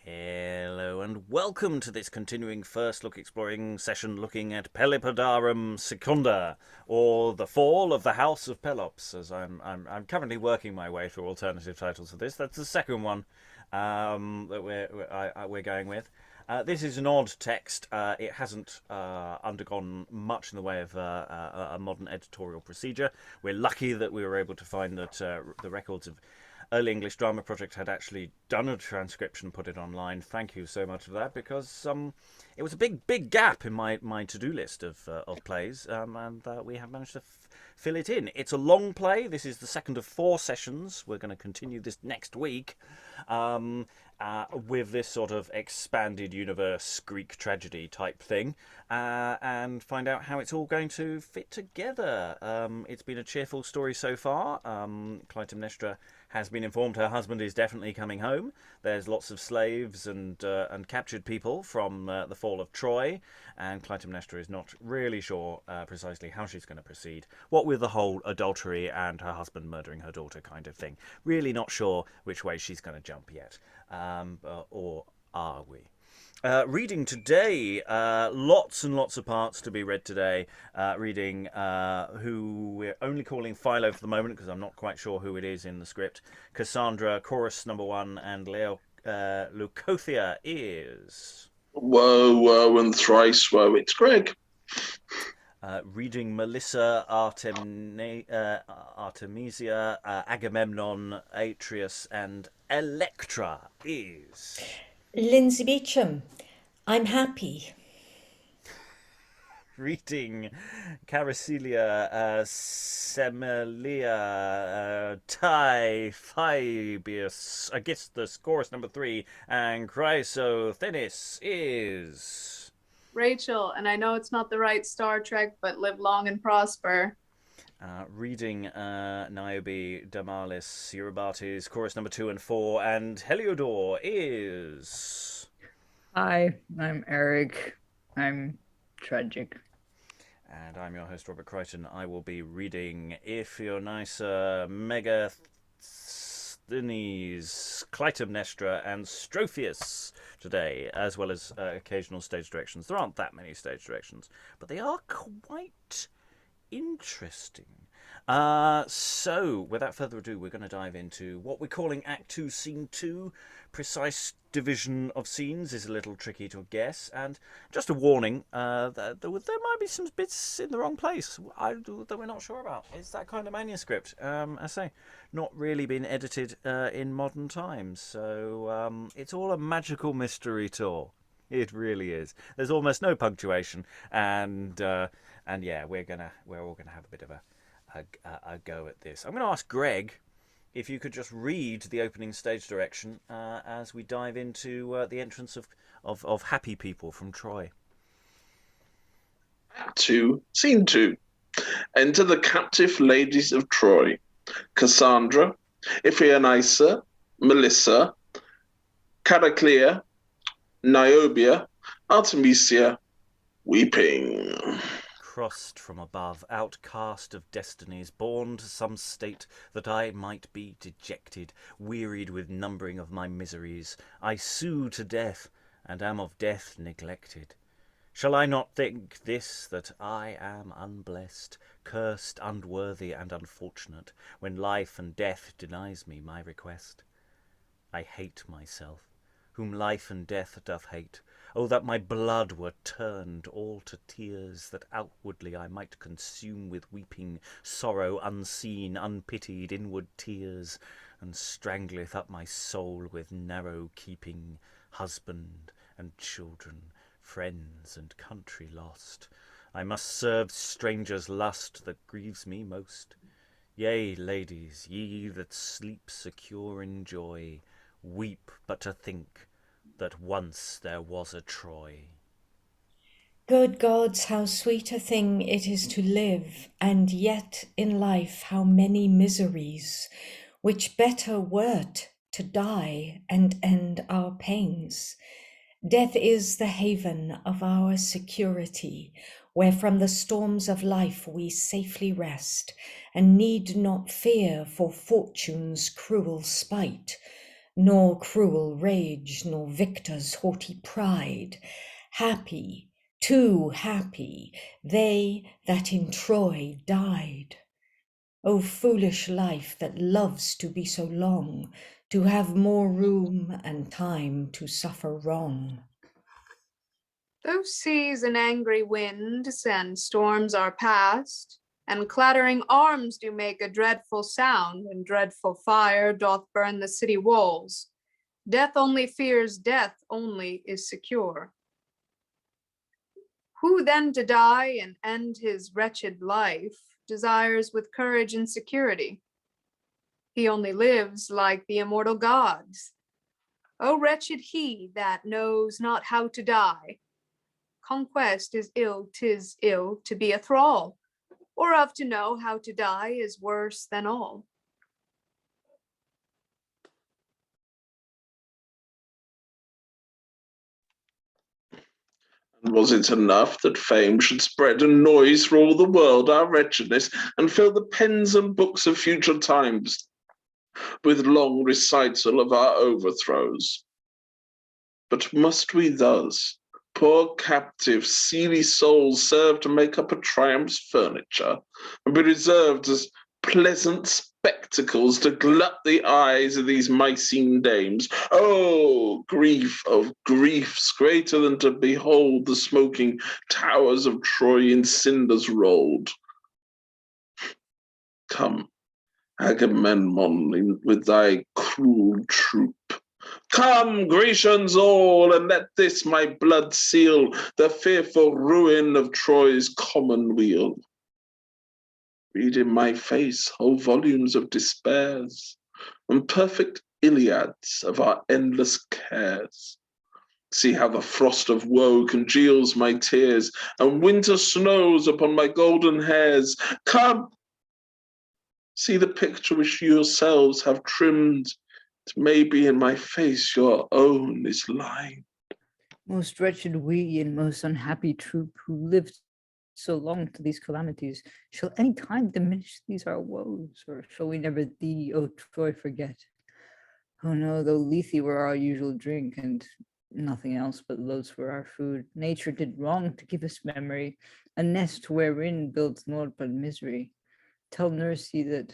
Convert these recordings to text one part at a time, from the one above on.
Hello and welcome to this continuing first look exploring session looking at Pelopidarum Secunda, or the fall of the House of Pelops, as I'm currently working my way through alternative titles for this. That's the second one that we're going with. This is an odd text. It hasn't undergone much in the way of a modern editorial procedure. We're lucky that we were able to find that the records of Early English Drama Project had actually done a transcription, put it online. Thank you so much for that, because it was a big gap in my to-do list of plays, and we have managed to fill it in. It's a long play. This is the second of 4 sessions. We're going to continue this next week with this sort of expanded universe Greek tragedy type thing, and find out how it's all going to fit together. It's been a cheerful story so far. Clytemnestra has been informed her husband is definitely coming home. There's lots of slaves and captured people from the fall of Troy, and Clytemnestra is not really sure precisely how she's going to proceed. What with the whole adultery and her husband murdering her daughter kind of thing. Really not sure which way she's going to jump yet. Or are we? Reading today, lots and lots of parts to be read today. Reading who we're only calling Philo for the moment, because I'm not quite sure who it is in the script. Cassandra, chorus number 1, and Leucothea is... Woe, woe, and thrice woe, it's Greg. Reading Melissa, Artemesia, Agamemnon, Atreus, and Electra is... Lynsey Beauchamp, I'm happy. Reading Cariclia, Semeleia, Talthybius, Aegisthus, chorus number 3, and Chrysothenis is... Rachael, and I know it's not the right Star Trek, but live long and prosper. Reading Niobe, Damalis, Euribates, chorus number 2 and 4, and Heliodor is... Hi, I'm Eric. I'm tragic. And I'm your host, Robert Crighton. I will be reading Iphionysa, Megasthines, Cytemnestra, and Stropheus today, as well as occasional stage directions. There aren't that many stage directions, but they are quite interesting. So, without further ado, we're going to dive into what we're calling Act 2, Scene 2. Precise division of scenes is a little tricky to guess, and just a warning, that there might be some bits in the wrong place that we're not sure about. It's that kind of manuscript, I say, not really been edited in modern times, so it's all a magical mystery tour. It really is. There's almost no punctuation, and yeah, we're all gonna have a bit of a go at this. I'm going to ask Greg if you could just read the opening stage direction as we dive into the entrance of happy people from Troy. Act 2, Scene 2. Enter the captive ladies of Troy. Cassandra, Iphionysa, Melissa, Cariclia, Niobe, Artemesia, weeping. Crossed from above, outcast of destinies, born to some state that I might be dejected, wearied with numbering of my miseries, I sue to death, and am of death neglected. Shall I not think this, that I am unblessed, cursed, unworthy, and unfortunate, when life and death denies me my request? I hate myself, whom life and death doth hate. Oh, that my blood were turned all to tears, that outwardly I might consume with weeping sorrow unseen, unpitied inward tears, and strangleth up my soul with narrow keeping, husband and children, friends and country lost. I must serve strangers' lust that grieves me most. Yea, ladies, ye that sleep secure in joy, weep but to think that once there was a Troy. Good gods, how sweet a thing it is to live, and yet in life how many miseries, which better were't to die and end our pains. Death is the haven of our security, where from the storms of life we safely rest, and need not fear for fortune's cruel spite, nor cruel rage, nor victor's haughty pride. Happy, too happy, they that in Troy died. O foolish life that loves to be so long, to have more room and time to suffer wrong. Though seas and angry winds and storms are past, and clattering arms do make a dreadful sound, and dreadful fire doth burn the city walls, death only fears, death only is secure. Who then to die and end his wretched life desires with courage and security? He only lives like the immortal gods. O wretched he that knows not how to die. Conquest is ill, 'tis ill to be a thrall, or of to know how to die is worse than all. And was it enough that fame should spread and noise through all the world our wretchedness, and fill the pens and books of future times with long recital of our overthrows? But must we thus, poor captive, seely souls, serve to make up a triumph's furniture, and be reserved as pleasant spectacles to glut the eyes of these Mycene dames? Oh, grief of griefs, greater than to behold the smoking towers of Troy in cinders rolled. Come, Agamemnon, with thy cruel troop. Come, Grecians all, and let this my blood seal the fearful ruin of Troy's commonweal. Read in my face whole volumes of despairs, and perfect Iliads of our endless cares. See how the frost of woe congeals my tears, and winter snows upon my golden hairs. Come, see the picture which you yourselves have trimmed. It may be in my face your own is lying. Most wretched we and most unhappy troop who lived so long to these calamities, shall any time diminish these our woes, or shall we never thee, O Troy, forget? Oh no, though Lethe were our usual drink, and nothing else but loaves were our food, nature did wrong to give us memory, a nest wherein builds naught but misery. Tell Nursey that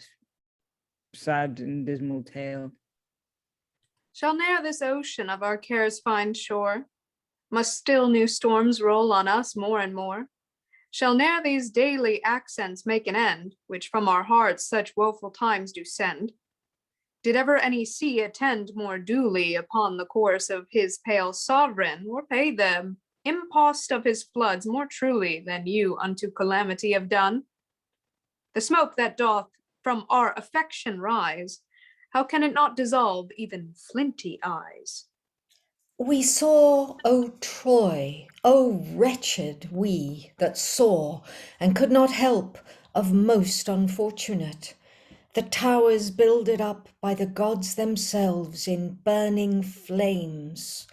sad and dismal tale. Shall ne'er this ocean of our cares find shore? Must still new storms roll on us more and more? Shall ne'er these daily accents make an end, which from our hearts such woeful times do send? Did ever any sea attend more duly upon the course of his pale sovereign, or pay the impost of his floods more truly than you unto calamity have done? The smoke that doth from our affection rise, how can it not dissolve even flinty eyes? We saw, O Troy, O wretched we that saw, and could not help, of most unfortunate, the towers builded up by the gods themselves in burning flames.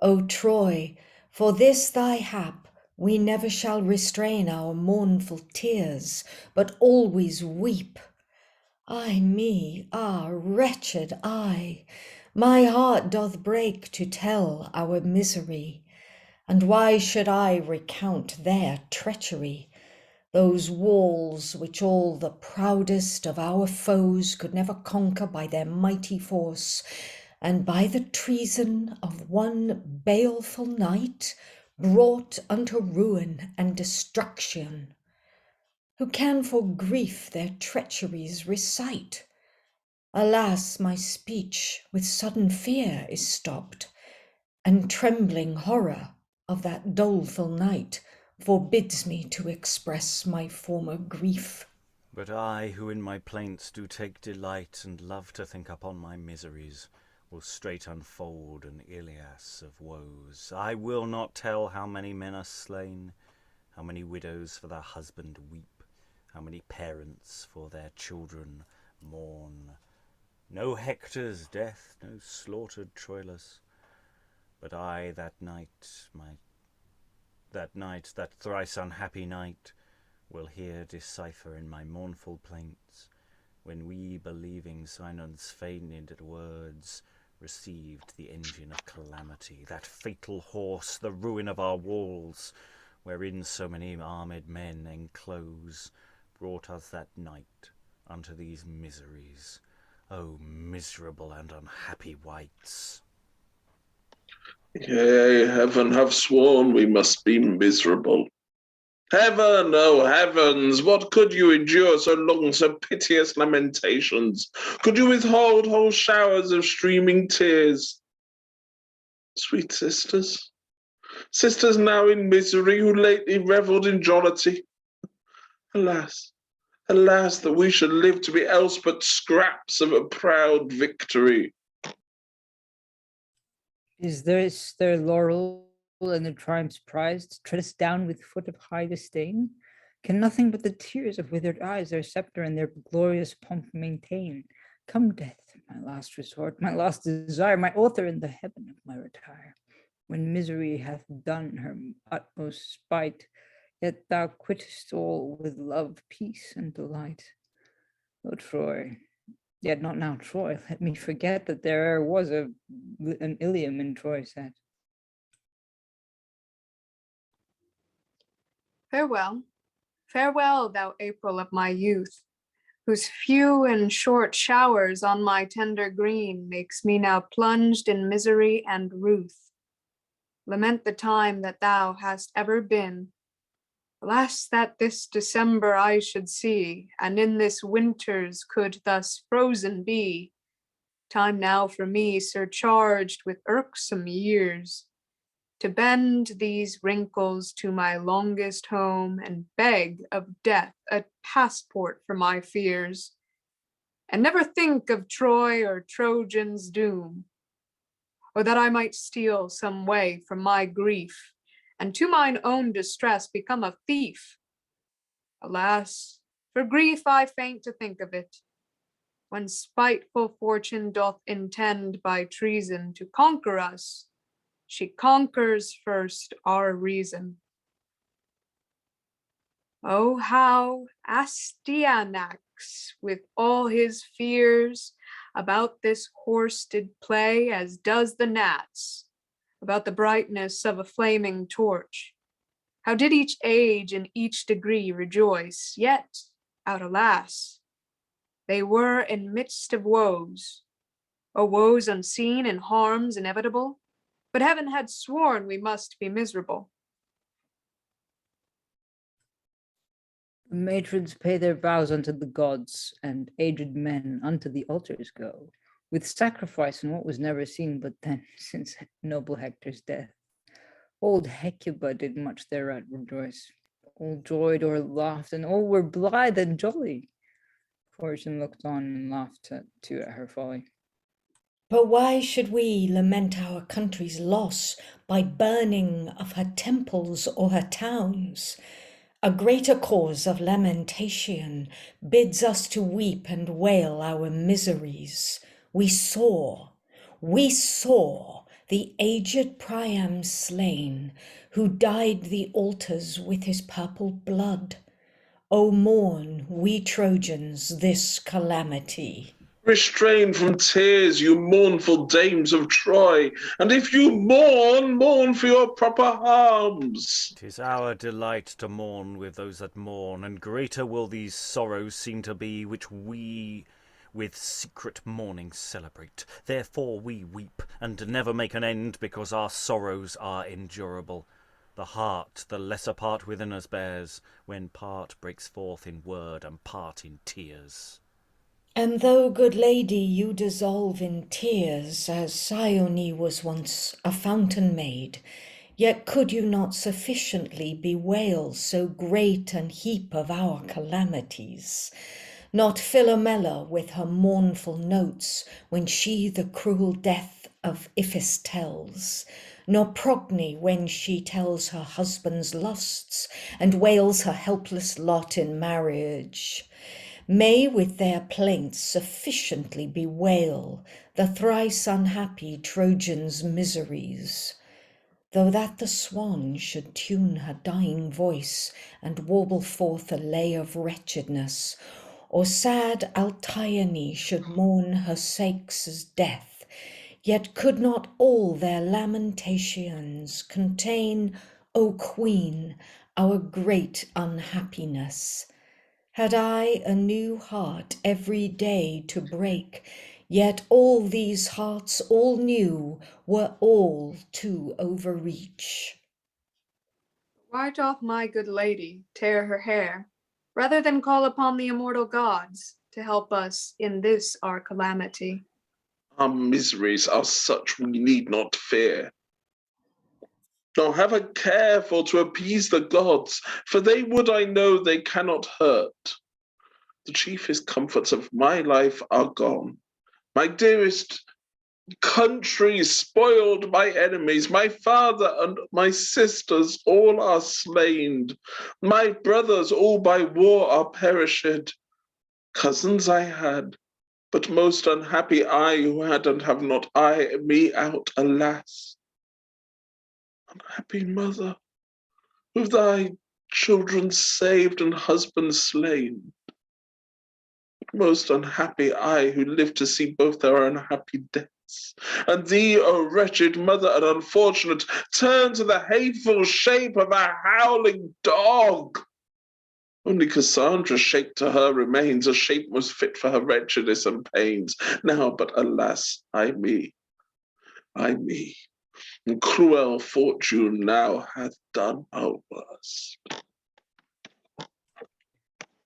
O Troy, for this thy hap, we never shall restrain our mournful tears, but always weep. Ay me, wretched I, my heart doth break to tell our misery. And why should I recount their treachery? Those walls which all the proudest of our foes could never conquer by their mighty force, and by the treason of one baleful night brought unto ruin and destruction. Who can for grief their treacheries recite? Alas, my speech with sudden fear is stopped, and trembling horror of that doleful night forbids me to express my former grief. But I, who in my plaints do take delight, and love to think upon my miseries, will straight unfold an Ilias of woes. I will not tell how many men are slain, how many widows for their husband weep, how many parents for their children mourn. No Hector's death, no slaughtered Troilus, but I that thrice unhappy night, will here decipher in my mournful plaints, when we, believing Sinon's feigned words, received the engine of calamity, that fatal horse, the ruin of our walls, wherein so many armed men enclose, brought us that night unto these miseries. O miserable and unhappy wights! Yea, heaven have sworn we must be miserable. Heaven, oh heavens, what could you endure so long, so piteous lamentations? Could you withhold whole showers of streaming tears? Sweet sisters, sisters now in misery, who lately revelled in jollity. Alas, alas, that we should live to be else but scraps of a proud victory. Is this their laurel and their triumphs prized, tread us down with foot of high disdain? Can nothing but the tears of withered eyes their sceptre and their glorious pomp maintain? Come, death, my last resort, my last desire, my author in the heaven of my retire. When misery hath done her utmost spite, yet thou quittest all with love, peace, and delight. O Troy, yet not now Troy, let me forget that there was an Ilium in Troy set. Farewell, farewell, thou April of my youth, whose few and short showers on my tender green makes me now plunged in misery and ruth. Lament the time that thou hast ever been. Alas, that this December I should see, and in this winter's could thus frozen be. Time now for me surcharged with irksome years, to bend these wrinkles to my longest home and beg of death a passport for my fears, and never think of Troy or Trojans' doom, or that I might steal some way from my grief, and to mine own distress become a thief. Alas, for grief I faint to think of it, when spiteful fortune doth intend by treason to conquer us, she conquers first our reason. Oh, how Astyanax, with all his fears, about this horse did play as does the gnats about the brightness of a flaming torch. How did each age in each degree rejoice, yet, out alas, they were in midst of woes, O woes unseen and harms inevitable, but heaven had sworn we must be miserable. The matrons pay their vows unto the gods, and aged men unto the altars go, with sacrifice and what was never seen but then, since noble Hector's death. Old Hecuba did much thereat rejoice. All joyed or laughed, and all were blithe and jolly. Fortune looked on and laughed too at her folly. But why should we lament our country's loss by burning of her temples or her towns? A greater cause of lamentation bids us to weep and wail our miseries. We saw the aged Priam slain, who dyed the altars with his purple blood. O mourn, we Trojans, this calamity. Restrain from tears, you mournful dames of Troy, and if you mourn, mourn for your proper harms. 'Tis our delight to mourn with those that mourn, and greater will these sorrows seem to be, which we with secret mourning celebrate. Therefore we weep, and never make an end, because our sorrows are endurable. The heart the lesser part within us bears, when part breaks forth in word and part in tears. And though, good lady, you dissolve in tears, as Sione was once a fountain maid, yet could you not sufficiently bewail so great an heap of our calamities? Not Philomela with her mournful notes, when she the cruel death of Iphis tells, nor Progne when she tells her husband's lusts, and wails her helpless lot in marriage, may with their plaints sufficiently bewail the thrice unhappy Trojan's miseries. Though that the swan should tune her dying voice and warble forth a lay of wretchedness, or sad Altyone should mourn her Sake's death, yet could not all their lamentations contain, O Queen, our great unhappiness. Had I a new heart every day to break, yet all these hearts all new were all to overreach. Why doth my good lady tear her hair, rather than call upon the immortal gods to help us in this our calamity? Our miseries are such we need not fear. Nor have a care for to appease the gods, for they would, I know, they cannot hurt. The chiefest comforts of my life are gone. My dearest country spoiled by enemies. My father and my sisters all are slain. My brothers all by war are perished. Cousins I had, but most unhappy I who had and have not I me out, alas. Unhappy mother, who thy children saved and husbands slain. Most unhappy I who lived to see both their unhappy deaths. And thee, O wretched mother and unfortunate, turn to the hateful shape of a howling dog. Only Cassandra shaped to her remains a shape most fit for her wretchedness and pains. Now, but alas, I me, and cruel fortune now hath done her worst.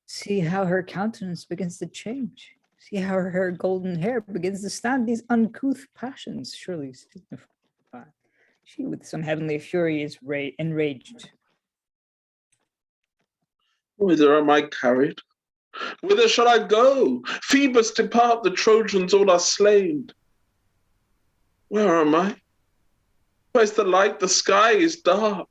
See how her countenance begins to change. See how her golden hair begins to stand these uncouth passions. Surely signify she with some heavenly fury is enraged. Whither am I carried? Whither shall I go? Phoebus depart, the Trojans all are slain. Where am I? Where's the light? The sky is dark.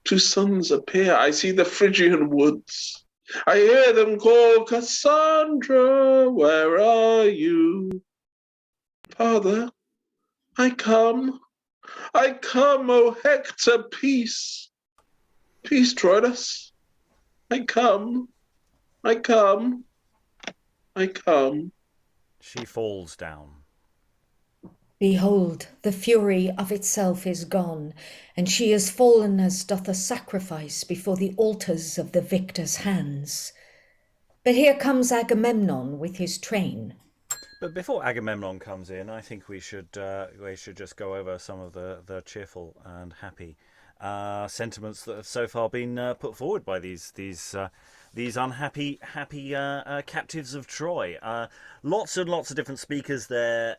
Two suns appear. I see the Phrygian woods. I hear them call, Cassandra, where are you? Father, I come, O Hector, peace. Peace, Troilus. I come. She falls down. Behold, the fury of itself is gone, and she is fallen as doth a sacrifice before the altars of the victor's hands. But here comes Agamemnon with his train. But before Agamemnon comes in, I think we should just go over some of the cheerful and happy sentiments that have so far been put forward by these unhappy captives of Troy. Lots and lots of different speakers there.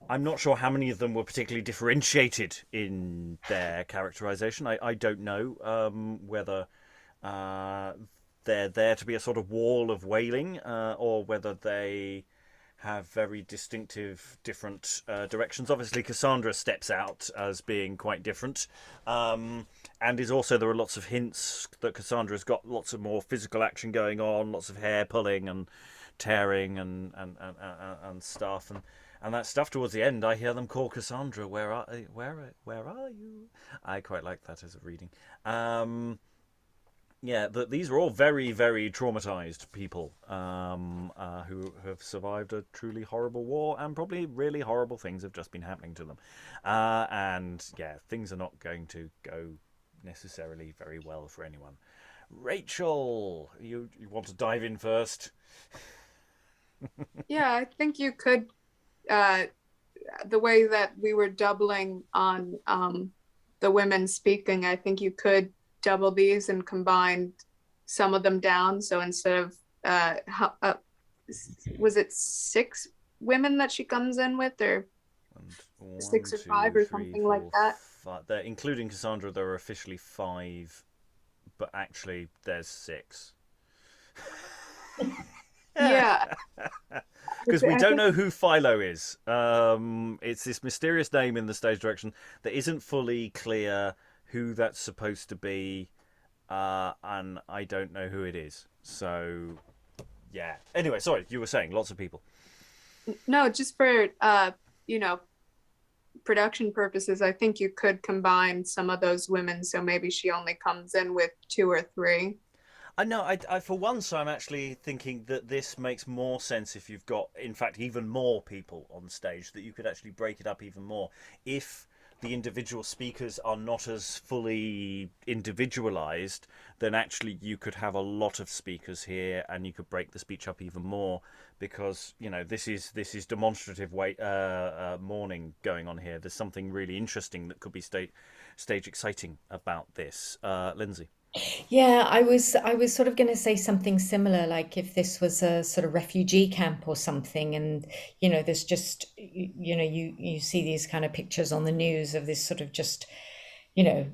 I'm not sure how many of them were particularly differentiated in their characterization. I don't know whether they're there to be a sort of wall of wailing or whether they have very distinctive different directions. Obviously, Cassandra steps out as being quite different. And is also, there are lots of hints that Cassandra's got lots of more physical action going on, lots of hair pulling and tearing and stuff. And that stuff towards the end, I hear them call Cassandra, where are you? I quite like that as a reading. These are all very, very traumatized people who have survived a truly horrible war, and probably really horrible things have just been happening to them. Things are not going to go necessarily very well for anyone. Rachael, you want to dive in first? Yeah, I think you could, the way that we were doubling on the women speaking, I think you could double these and combine some of them down. So instead of, was it 6 women that she comes in with, or 6 or 5 or something like that? 5. Including Cassandra, there are officially 5, but actually there's 6. Yeah. Because we don't know who Philo is. It's this mysterious name in the stage direction that isn't fully clear who that's supposed to be, and I don't know who it is. So, yeah. Anyway, sorry, you were saying lots of people. No, just for, production purposes, I think you could combine some of those women, so maybe she only comes in with 2 or 3. I know. I for once, I'm actually thinking that this makes more sense if you've got, in fact, even more people on stage. That you could actually break it up even more if the individual speakers are not as fully individualized. Then actually, you could have a lot of speakers here, and you could break the speech up even more because this is demonstrative mourning going on here. There's something really interesting that could be stage exciting about this. Lynsey. Yeah, I was sort of going to say something similar, like if this was a sort of refugee camp or something, and there's just you see these kind of pictures on the news of this sort of just you know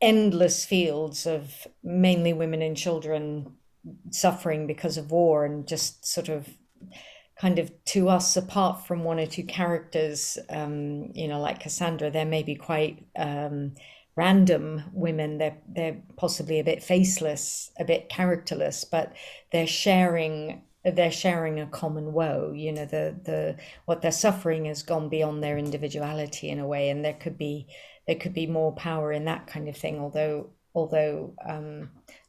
endless fields of mainly women and children suffering because of war, and just sort of kind of to us, apart from one or two characters, like Cassandra, there may be quite random women. They're possibly a bit faceless, a bit characterless, but they're sharing a common woe. The what they're suffering has gone beyond their individuality in a way, and there could be more power in that kind of thing. Although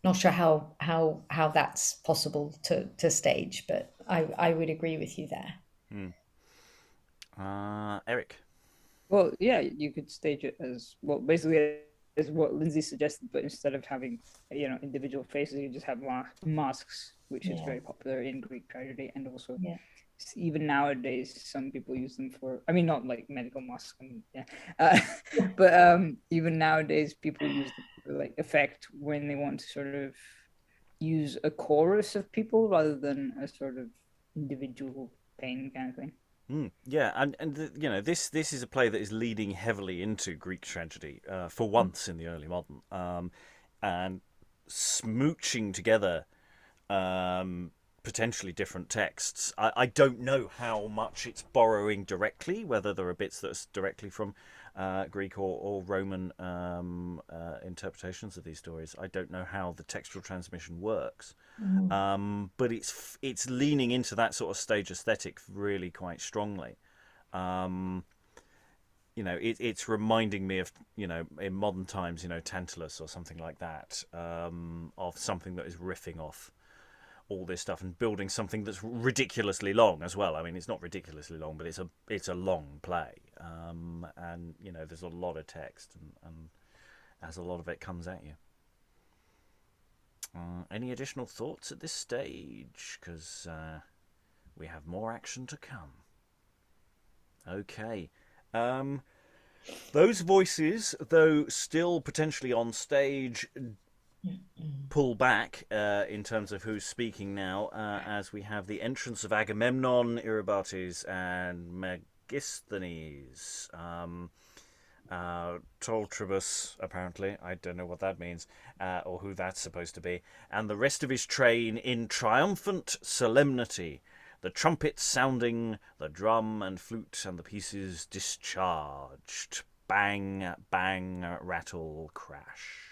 not sure how that's possible to stage, but I would agree with you there. Eric. Well, yeah, you could stage it as well, basically as what Lynsey suggested, but instead of having individual faces, you just have masks, which is very popular in Greek tragedy, and also even nowadays some people use them for, I mean, not like medical masks, but even nowadays people use them for like effect when they want to sort of use a chorus of people rather than a sort of individual pain kind of thing. Yeah, and this is a play that is leading heavily into Greek tragedy for once in the early modern, and smooching together potentially different texts. I don't know how much it's borrowing directly, whether there are bits that's directly from Greek or Roman interpretations of these stories. I don't know how the textual transmission works. But it's leaning into that sort of stage aesthetic really quite strongly. It's reminding me of, in modern times, Tantalus or something like that, of something that is riffing off all this stuff and building something that's ridiculously long as well. I mean, it's not ridiculously long, but it's a long play, and there's a lot of text, and as a lot of it comes at you. Any additional thoughts at this stage? Because we have more action to come. Okay. Those voices, though still potentially on stage, pull back in terms of who's speaking now, as we have the entrance of Agamemnon, Euribates, and Megasthines. Talthybius, apparently. I don't know what that means, or who that's supposed to be. And the rest of his train in triumphant solemnity, the trumpets sounding, the drum and flute and the pieces discharged. Bang, bang, rattle, crash.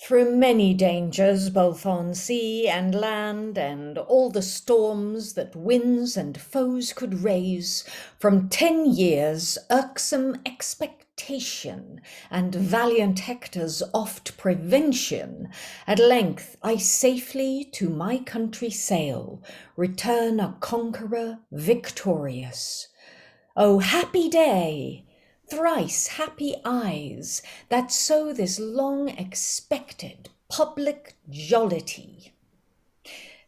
Through many dangers, both on sea and land, and all the storms that winds and foes could raise, from 10 years' irksome expectation and valiant Hector's oft prevention, at length I safely to my country sail, return a conqueror victorious. O happy day! Thrice happy eyes that sow this long expected public jollity.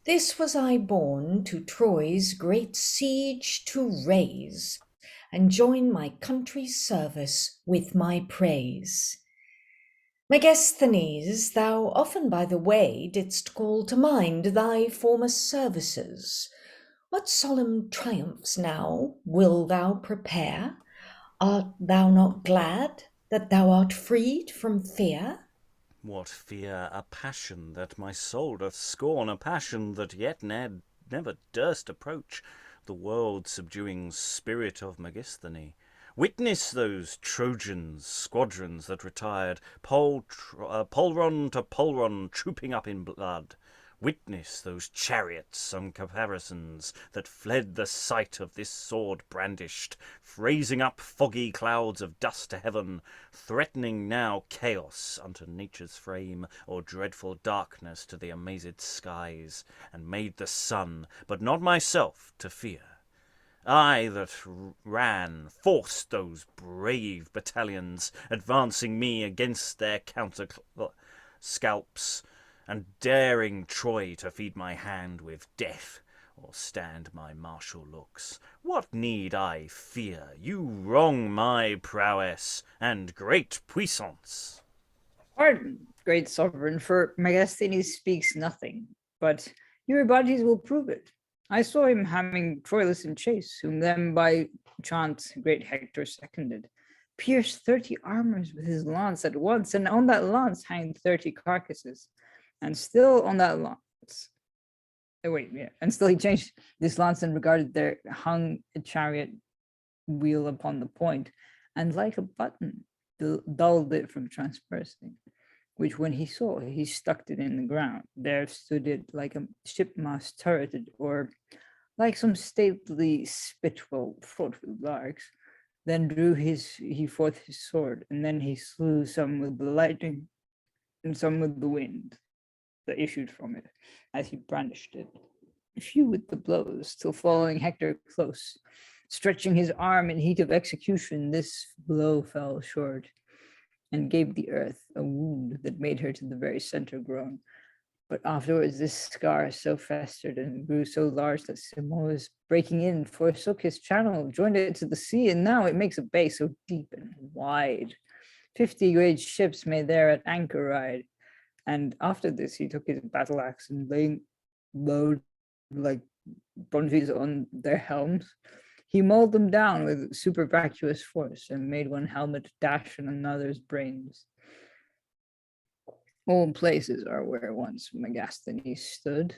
This was I born to Troy's great siege to raise, and join my country's service with my praise. Megasthenes, thou often by the way didst call to mind thy former services. What solemn triumphs now will thou prepare? Art thou not glad that thou art freed from fear? What fear? A passion that my soul doth scorn, a passion that yet never durst approach the world-subduing spirit of Megasthene. Witness those Trojans, squadrons that retired, Polron to Polron, trooping up in blood. Witness those chariots on caparisons that fled the sight of this sword brandished, raising up foggy clouds of dust to heaven, threatening now chaos unto nature's frame, or dreadful darkness to the amazed skies, and made the sun, but not myself, to fear. I that ran, forced those brave battalions, advancing me against their counter scalps, and daring Troy to feed my hand with death, or stand my martial looks. What need I fear? You wrong my prowess and great puissance. Pardon, great sovereign, for Megasthines speaks nothing, but Euribates will prove it. I saw him having Troilus in chase, whom then by chance great Hector seconded, pierced 30 armors with his lance at once, and on that lance hanged 30 carcasses. And still on that lance, and still he changed this lance and regarded there hung a chariot wheel upon the point, and like a button dulled it from transversing, which when he saw, he stuck it in the ground. There stood it like a shipmast turreted, or like some stately spitwell fraught with larks. Then drew he forth his sword, and then he slew some with the lightning, and some with the wind that issued from it, as he brandished it. Few with the blows, till following Hector close, stretching his arm in heat of execution, this blow fell short, and gave the earth a wound that made her to the very center groan. But afterwards this scar so festered and grew so large that Simois, breaking in, forsook his channel, joined it to the sea, and now it makes a bay so deep and wide. 50 great ships may there at anchor ride. And after this he took his battle axe, and laying low like bronzes on their helms, he mauled them down with super vacuous force, and made one helmet dash in another's brains. All places are where once Megasthenes stood,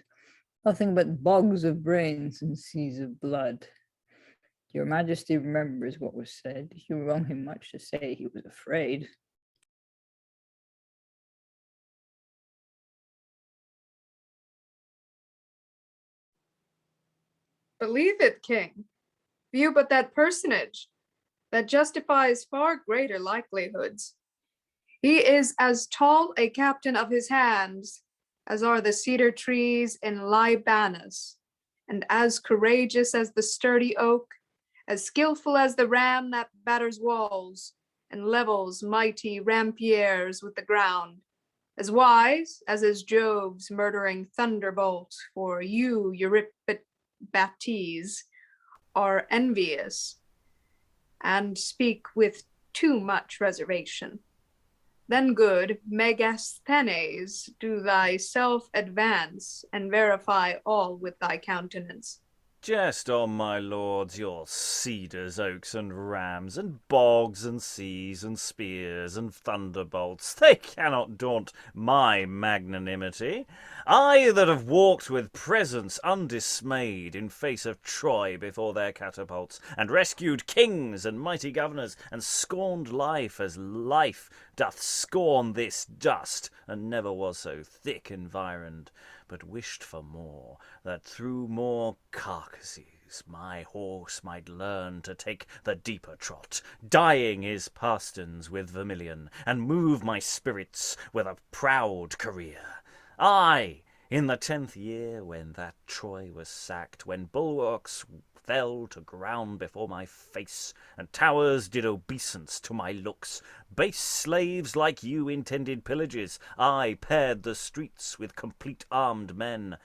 nothing but bogs of brains and seas of blood. Your Majesty remembers what was said. You wrong him much to say he was afraid. Believe it, king. View but that personage, that justifies far greater likelihoods. He is as tall a captain of his hands as are the cedar trees in Libanus, and as courageous as the sturdy oak, as skillful as the ram that batters walls and levels mighty rampiers with the ground, as wise as is Jove's murdering thunderbolt, for you, Euribates, are envious and speak with too much reservation. Then good Megasthenes, do thyself advance and verify all with thy countenance. Jest on, my lords, your cedars, oaks, and rams, and bogs, and seas, and spears, and thunderbolts, they cannot daunt my magnanimity. I that have walked with presence undismayed in face of Troy before their catapults, and rescued kings and mighty governors, and scorned life as life doth scorn this dust, and never was so thick environed, but wished for more, that through more carcasses my horse might learn to take the deeper trot, dyeing his pasterns with vermilion, and move my spirits with a proud career. I, in the 10th year, when that Troy was sacked, when bulwarks fell to ground before my face, and towers did obeisance to my looks, base slaves like you intended pillages, I paired the streets with complete armed men,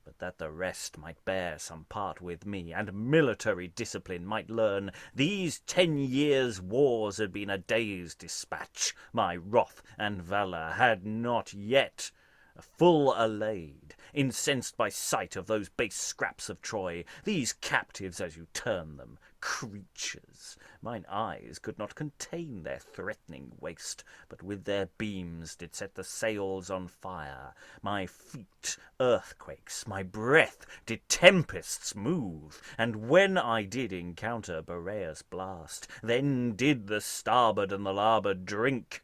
but that the rest might bear some part with me, and military discipline might learn, these 10 years' wars had been a day's dispatch. My wrath and valour had not yet full allayed, incensed by sight of those base scraps of Troy, these captives as you term them, creatures. Mine eyes could not contain their threatening waste, but with their beams did set the sails on fire. My feet earthquakes, my breath did tempests move, and when I did encounter Boreas' blast, then did the starboard and the larboard drink.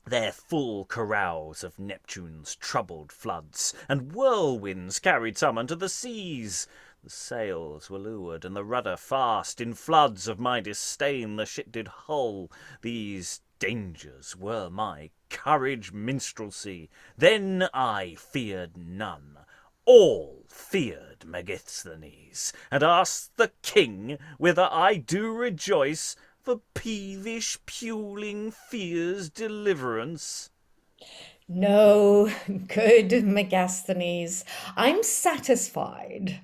Their full carouse of Neptune's troubled floods, and whirlwinds carried some unto the seas. The sails were leeward, and the rudder fast. In floods of my disdain the ship did hull. These dangers were my courage minstrelsy. Then I feared none. All feared Megasthines, and asked the king whether I do rejoice for peevish puling fear's deliverance. No, good Megasthenes, I'm satisfied.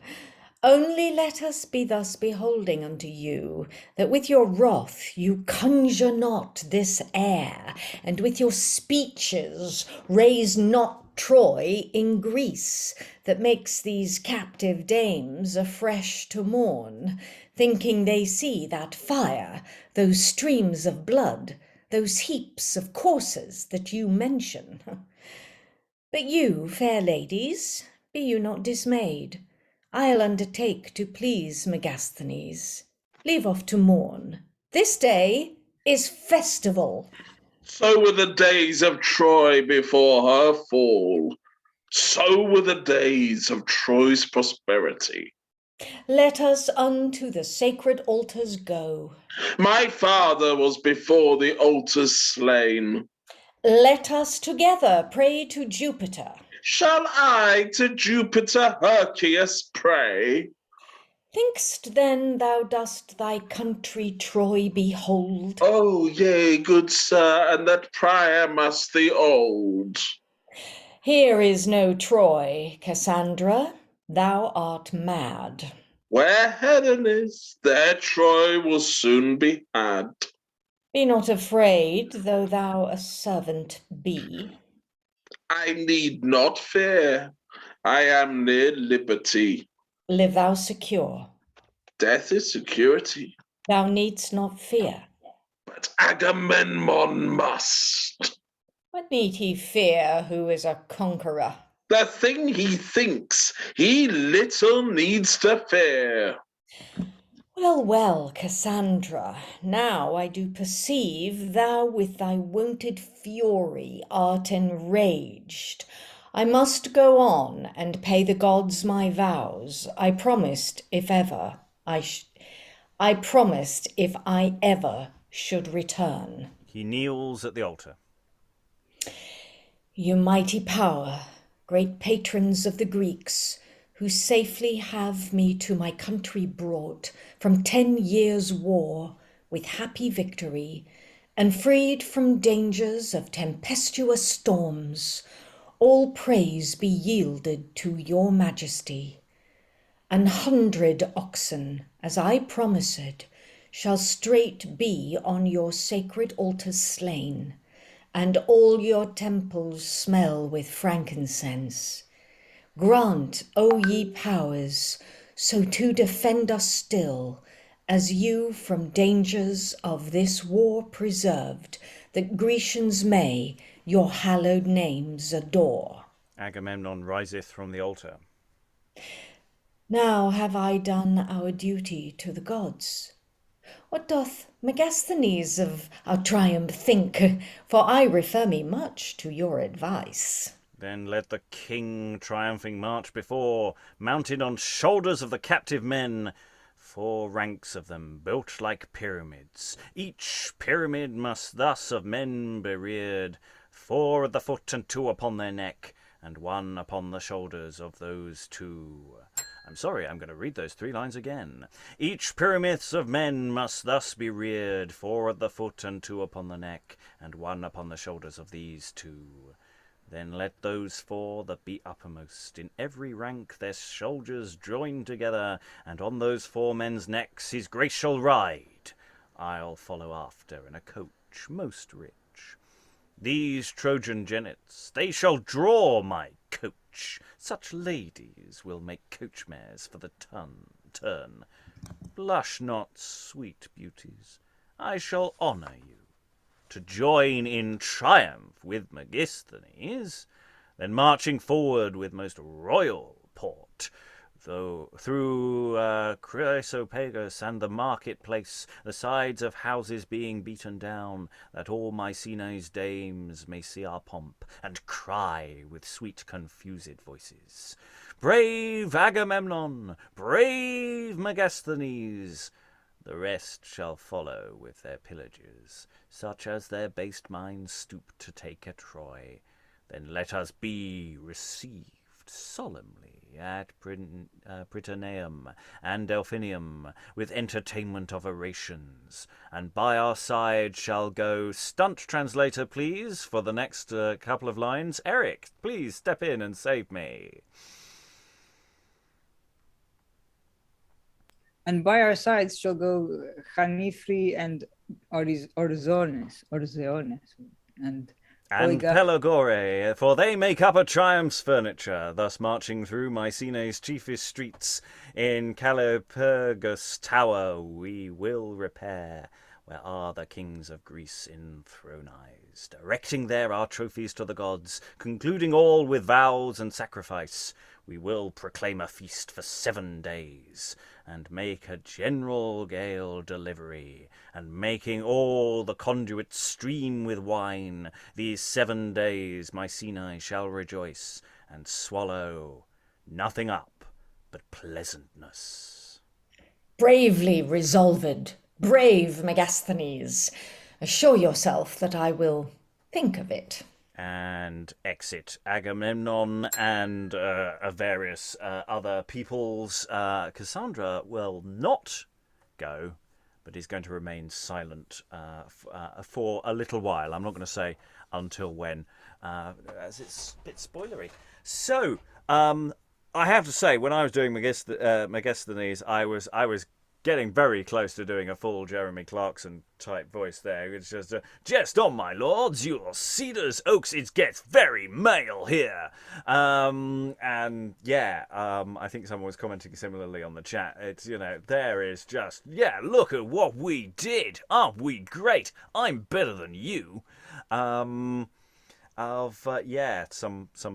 Only let us be thus beholding unto you, that with your wrath you conjure not this air, and with your speeches raise not Troy in Greece, that makes these captive dames afresh to mourn, thinking they see that fire, those streams of blood, those heaps of corses that you mention. But you, fair ladies, be you not dismayed. I'll undertake to please Megasthenes. Leave off to mourn. This day is festival. So were the days of Troy before her fall. So were the days of Troy's prosperity. Let us unto the sacred altars go. My father was before the altars slain. Let us together pray to Jupiter. Shall I to Jupiter Hercules pray? Think'st then thou dost thy country Troy behold? Oh, yea, good sir, and that prayer must the old. Here is no Troy, Cassandra. Thou art mad. Where heaven is, there Troy will soon be had. Be not afraid, though thou a servant be. I need not fear. I am near liberty. Live thou secure. Death is security. Thou needst not fear. But Agamemnon must. What need he fear who is a conqueror? The thing he thinks he little needs to fear. Well, well, Cassandra, now I do perceive thou with thy wonted fury art enraged. I must go on and pay the gods my vows. I promised if I ever should return. He kneels at the altar. You mighty power, great patrons of the Greeks, who safely have me to my country brought from 10 years' war with happy victory, and freed from dangers of tempestuous storms, all praise be yielded to your majesty. 100 oxen, as I promised, shall straight be on your sacred altars slain, and all your temples smell with frankincense. Grant, O ye powers, so to defend us still, as you from dangers of this war preserved, that Grecians may your hallowed names adore. Agamemnon riseth from the altar. Now have I done our duty to the gods. What doth Megasthenes of our triumph think? For I refer me much to your advice. Then let the king triumphing march before, mounted on shoulders of the captive men, 4 ranks of them, built like pyramids. Each pyramid must thus of men be reared, 4 at the foot and 2 upon their neck, and 1 upon the shoulders of those 2. I'm sorry, I'm going to read those 3 lines again. Each pyramids of men must thus be reared, 4 at the foot and 2 upon the neck, and 1 upon the shoulders of these 2. Then let those 4 that be uppermost in every rank their shoulders join together, and on those 4 men's necks his grace shall ride. I'll follow after in a coach most rich. These Trojan genets, they shall draw my coach. Such ladies will make coachmares for the turn. Blush not, sweet beauties, I shall honour you. To join in triumph with Megasthenes, then marching forward with most royal port, Though through Chrysothemis and the marketplace, the sides of houses being beaten down, that all Mycenae's dames may see our pomp, and cry with sweet confused voices, Brave Agamemnon! Brave Megasthines! The rest shall follow with their pillages, such as their based minds stoop to take at Troy. Then let us be received solemnly at Prytaneum and Delphinium, with entertainment of orations, and by our side shall go stunt translator, please, for the next couple of lines. Eric, please step in and save me. And by our sides shall go Chanifri and Orzones, and Pelagore, for they make up a triumph's furniture, thus marching through Mycenae's chiefest streets. In Callipygus tower we will repair, where are the kings of Greece enthronized, erecting there our trophies to the gods, concluding all with vows and sacrifice. We will proclaim a feast for 7 days, and make a general gale delivery, and making all the conduits stream with wine, these 7 days Mycenae shall rejoice, and swallow nothing up but pleasantness. Bravely resolved, brave Megasthenes, assure yourself that I will think of it. And exit Agamemnon and various other peoples. Cassandra will not go, but is going to remain silent for a little while. I'm not going to say until when, as it's a bit spoilery. So, I have to say, when I was doing Megasthenes, I was getting very close to doing a full Jeremy Clarkson type voice there. It's just, jest on, my lords, your cedars, oaks, it gets very male here. And yeah, I think someone was commenting similarly on the chat. It's, there is just, look at what we did. Aren't we great? I'm better than you. Some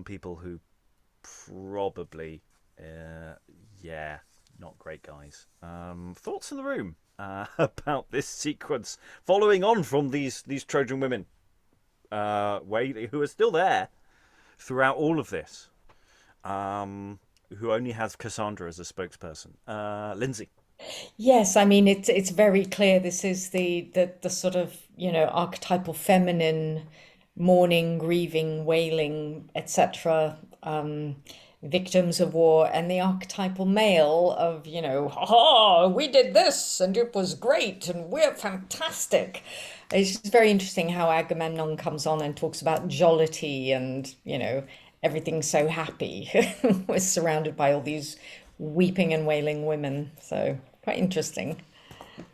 people who probably, not great guys. Thoughts in the room about this sequence, following on from these Trojan women, who are still there throughout all of this, who only has Cassandra as a spokesperson. Lynsey. Yes, I mean it's very clear this is the sort of archetypal feminine mourning, grieving, wailing, etc. Victims of war, and the archetypal male of we did this and it was great and we're fantastic. It's just very interesting how Agamemnon comes on and talks about jollity and everything's so happy. We're surrounded by all these weeping and wailing women, so quite interesting.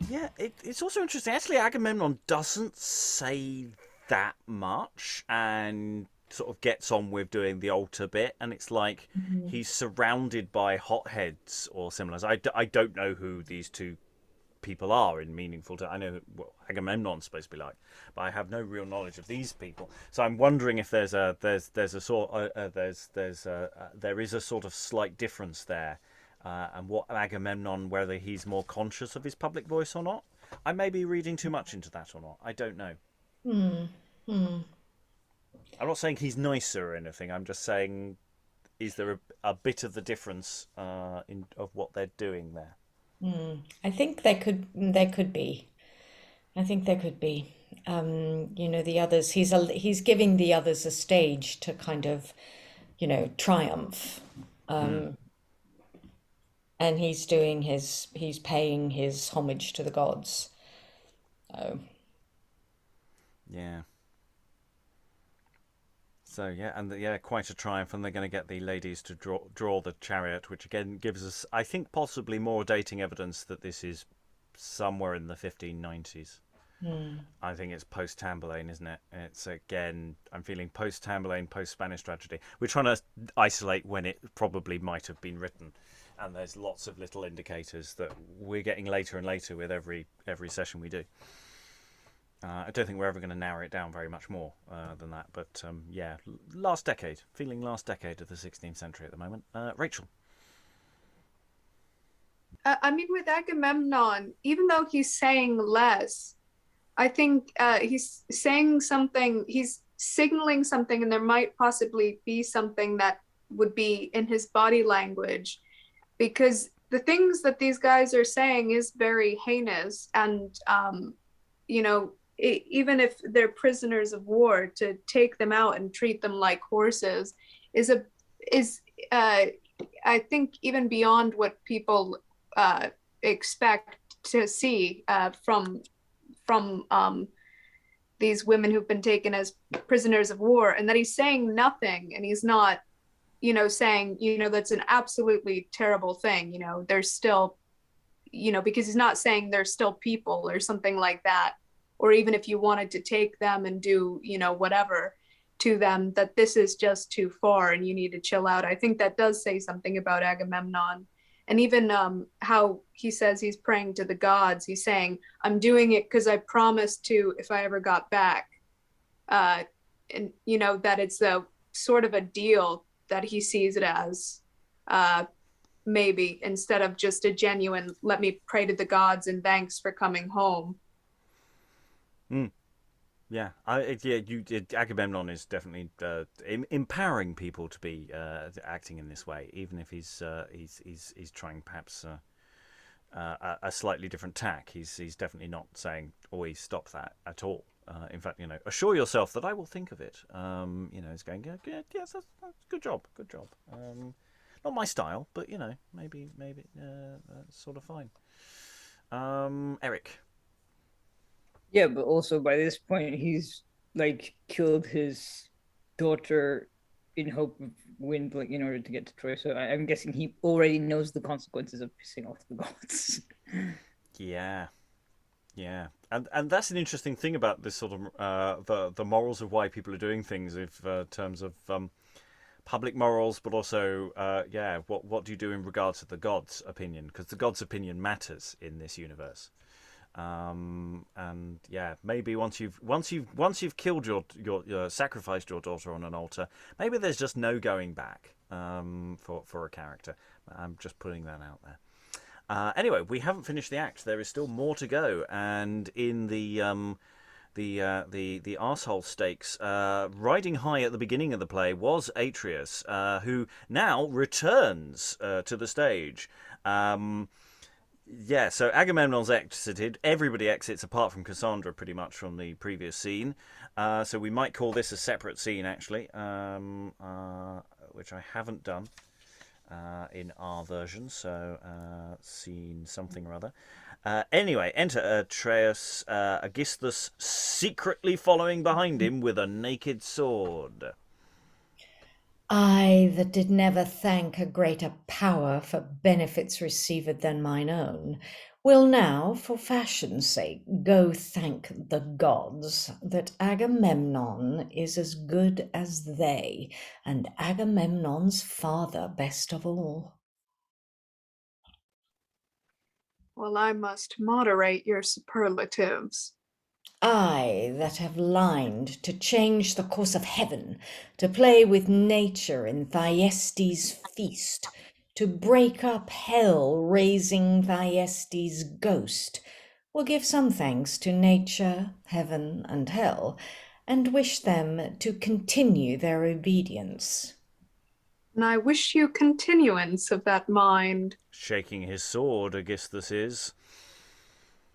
Yeah, it's also interesting. Actually, Agamemnon doesn't say that much and sort of gets on with doing the altar bit, and it's like he's surrounded by hotheads or similar. I don't know who these two people are in meaningful terms. I know what Agamemnon's supposed to be like, but I have no real knowledge of these people. So I'm wondering if there is a sort of slight difference there, and what Agamemnon, whether he's more conscious of his public voice or not. I may be reading too much into that or not. I don't know. I'm not saying he's nicer or anything. I'm just saying, is there a bit of the difference of what they're doing there? I think there could be. I think there could be. The others. He's giving the others a stage to kind of, triumph. And he's paying his homage to the gods. Yeah. So quite a triumph, and they're going to get the ladies to draw the chariot, which again gives us, I think, possibly more dating evidence that this is somewhere in the 1590s. I think it's post-Tamburlaine, isn't it? It's again, I'm feeling post-Tamburlaine, post-Spanish tragedy. We're trying to isolate when it probably might have been written, and there's lots of little indicators that we're getting later and later with every session we do. I don't think we're ever going to narrow it down very much more than that. But last decade of the 16th century at the moment. Rachael. I mean, with Agamemnon, even though he's saying less, I think he's saying something, he's signaling something, and there might possibly be something that would be in his body language, because the things that these guys are saying is very heinous. And, even if they're prisoners of war, to take them out and treat them like horses is I think, even beyond what people expect to see from these women who've been taken as prisoners of war. And that he's saying nothing, and he's not, saying, that's an absolutely terrible thing. There's still, because he's not saying they're still people or something like that. Or even if you wanted to take them and do, whatever to them, that this is just too far and you need to chill out. I think that does say something about Agamemnon. And even how he says he's praying to the gods. He's saying, I'm doing it because I promised to if I ever got back. And, that it's a sort of a deal that he sees it as, maybe, instead of just a genuine, let me pray to the gods and thanks for coming home. Yeah, Agamemnon is definitely empowering people to be acting in this way, even if he's trying perhaps a slightly different tack. He's definitely not saying always stop that at all. In fact, assure yourself that I will think of it. He's going, yes, that's good job. Not my style, but maybe that's sort of fine. Eric. Yeah, but also by this point, he's killed his daughter in hope of win, in order to get to Troy. So I'm guessing he already knows the consequences of pissing off the gods. Yeah, and that's an interesting thing about this sort of the morals of why people are doing things, in terms of public morals, but also what do you do in regards to the gods' opinion? Because the gods' opinion matters in this universe. Maybe once you've killed your sacrificed your daughter on an altar, maybe there's just no going back for a character. I'm just putting that out there. Anyway, we haven't finished the act. There is still more to go, and in the arsehole stakes, riding high at the beginning of the play was Atreus, who now returns to the stage. So Agamemnon's exited. Everybody exits apart from Cassandra, pretty much, from the previous scene. So we might call this a separate scene, actually, which I haven't done in our version. So scene something or other. Anyway, enter Atreus, Aegisthus secretly following behind him with a naked sword. I that did never thank a greater power for benefits received than mine own, will now, for fashion's sake, go thank the gods that Agamemnon is as good as they, and Agamemnon's father best of all. Well, I must moderate your superlatives. I that have lined to change the course of heaven, to play with nature in Thyestes' feast, to break up hell, raising Thyestes' ghost, will give some thanks to nature, heaven, and hell, and wish them to continue their obedience. And I wish you continuance of that mind. Shaking his sword, Aegisthus is.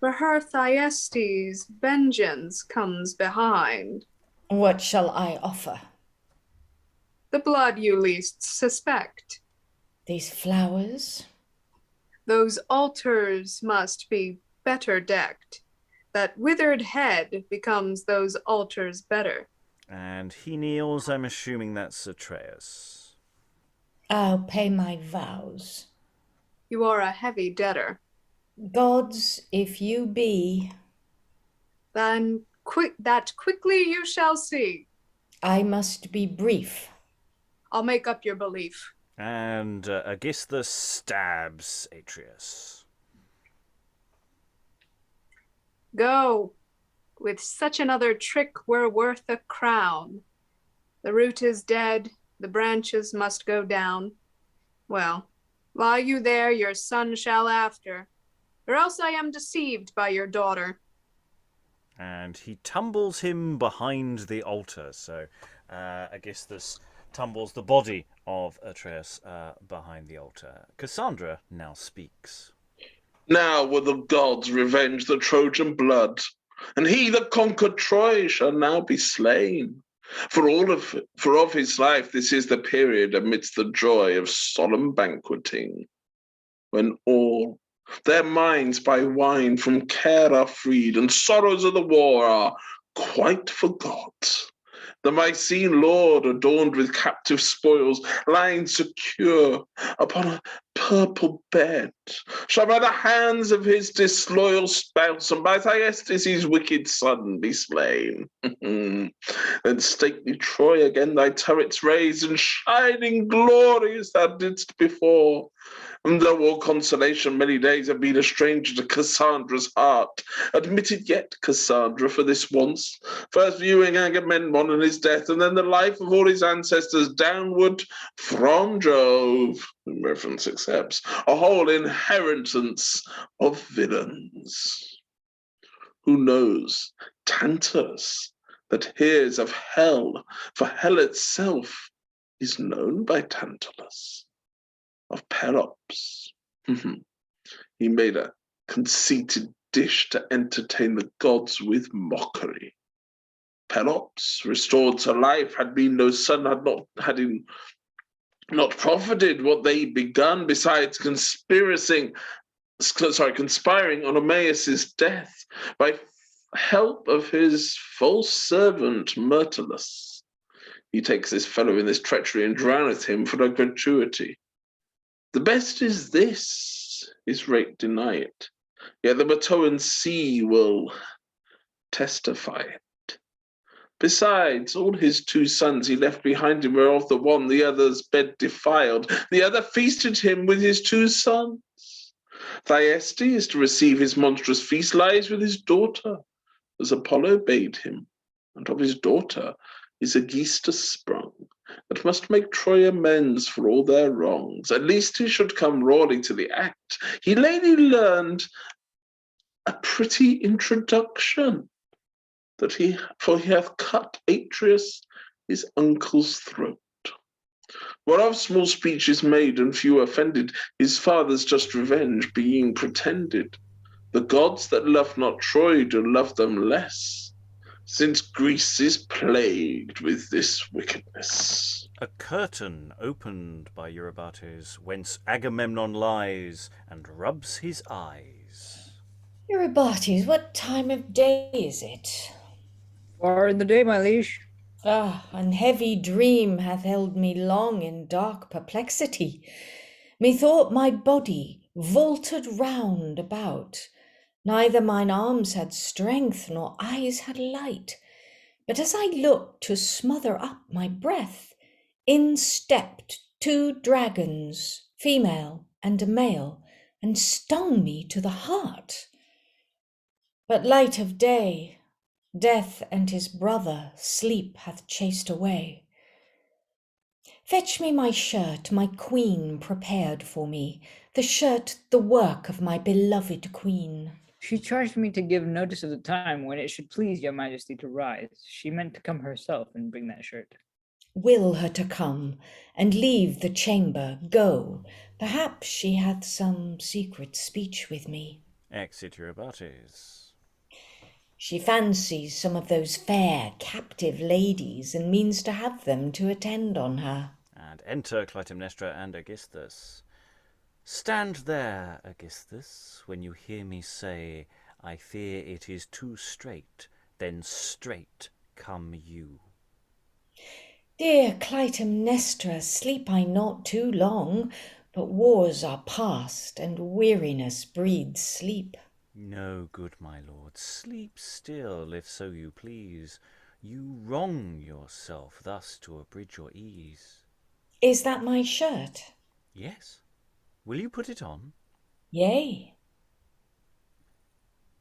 For her Thyestes, vengeance comes behind. What shall I offer? The blood you least suspect. These flowers? Those altars must be better decked. That withered head becomes those altars better. And he kneels. I'm assuming that's Atreus. I'll pay my vows. You are a heavy debtor. Gods, if you be, Then quickly you shall see. I must be brief. I'll make up your belief. And Aegisthus stabs Atreus. Go. With such another trick were worth a crown. The root is dead, the branches must go down. Well, Lie you there, your son shall after, or else I am deceived by your daughter. And he tumbles him behind the altar. So Aegisthus tumbles the body of Atreus behind the altar. Cassandra now speaks. Now will the gods revenge the Trojan blood, and he that conquered Troy shall now be slain. For of his life this is the period amidst the joy of solemn banqueting, when all their minds by wine from care are freed, and sorrows of the war are quite forgot. The Mycene lord, adorned with captive spoils, lying secure upon a purple bed, shall by the hands of his disloyal spouse and by Thyestes his wicked son be slain. Then stately Troy again thy turrets raise, and shining glory as thou didst before. And though all consolation many days have been a stranger to Cassandra's heart, admit it yet, Cassandra, for this once, first viewing Agamemnon and his death, and then the life of all his ancestors downward from Jove, whom reference accepts, a whole inheritance of villains. Who knows Tantalus, that hears of hell, for hell itself is known by Tantalus. Of Pelops. He made a conceited dish to entertain the gods with mockery. Pelops, restored to life, had been no son, had not profited what they begun, besides conspiring on Eumaeus' death by help of his false servant Myrtilus. He takes this fellow in this treachery and drowneth him for a gratuity. The best is this, his rate deny it, yet the Matoan sea will testify it. Besides, all his 2 sons he left behind him, whereof the one the other's bed defiled, the other feasted him with his 2 sons. Thyestes, to receive his monstrous feast, lies with his daughter, as Apollo bade him, and of his daughter is Aegisthus sprung, that must make Troy amends for all their wrongs. At least he should come rawly to the act. He lately learned a pretty introduction, for he hath cut Atreus his uncle's throat. Whereof small speech is made and few offended, his father's just revenge being pretended. The gods that love not Troy do love them less, since Greece is plagued with this wickedness. A curtain opened by Euribates, whence Agamemnon lies and rubs his eyes. Euribates, what time of day is it? Far in the day, my liege. An heavy dream hath held me long in dark perplexity. Methought my body vaulted round about. Neither mine arms had strength, nor eyes had light. But as I looked to smother up my breath, in stepped 2 dragons, female and a male, and stung me to the heart. But light of day, death and his brother, sleep hath chased away. Fetch me my shirt, my queen prepared for me, the shirt, the work of my beloved queen. She charged me to give notice of the time when it should please your majesty to rise. She meant to come herself and bring that shirt. Will her to come, and leave the chamber, go. Perhaps she hath some secret speech with me. Exit Euribates. She fancies some of those fair captive ladies, and means to have them to attend on her. And enter Clytemnestra and Aegisthus. Stand there, Aegisthus, when you hear me say, I fear it is too straight, then straight come you. Dear Clytemnestra, sleep I not too long, but wars are past, and weariness breeds sleep. No, good my lord, sleep still, if so you please. You wrong yourself thus to abridge your ease. Is that my shirt? Yes. Will you put it on? Yea.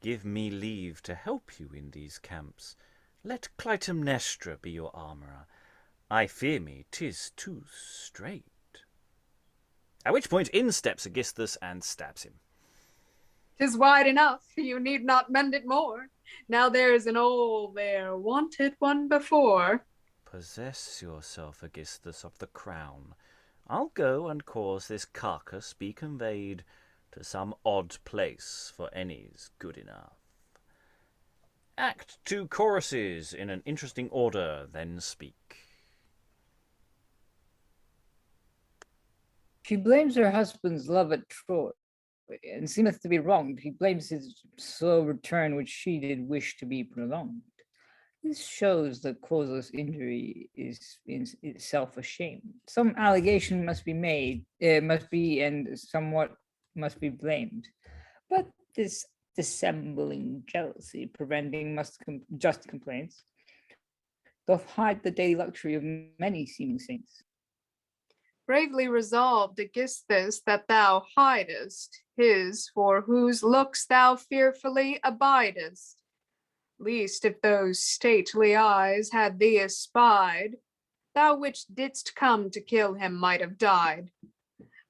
Give me leave to help you in these camps. Let Clytemnestra be your armourer. I fear me 'tis too straight. At which point in steps Aegisthus and stabs him. 'Tis wide enough, you need not mend it more. Now there's an hole there, wanted one before. Possess yourself, Aegisthus, of the crown. I'll go and cause this carcass be conveyed to some odd place, for any's good enough. Act 2 choruses in an interesting order, then speak. She blames her husband's love at Troy, and seemeth to be wronged. He blames his slow return, which she did wish to be prolonged. This shows that causeless injury is in itself a shame. Some allegation must be made, and somewhat must be blamed. But this dissembling jealousy, preventing just complaints, doth hide the daily luxury of many seeming saints. Bravely resolved Aegisthus that thou hidest his for whose looks thou fearfully abidest. Least if those stately eyes had thee espied, thou which didst come to kill him might have died.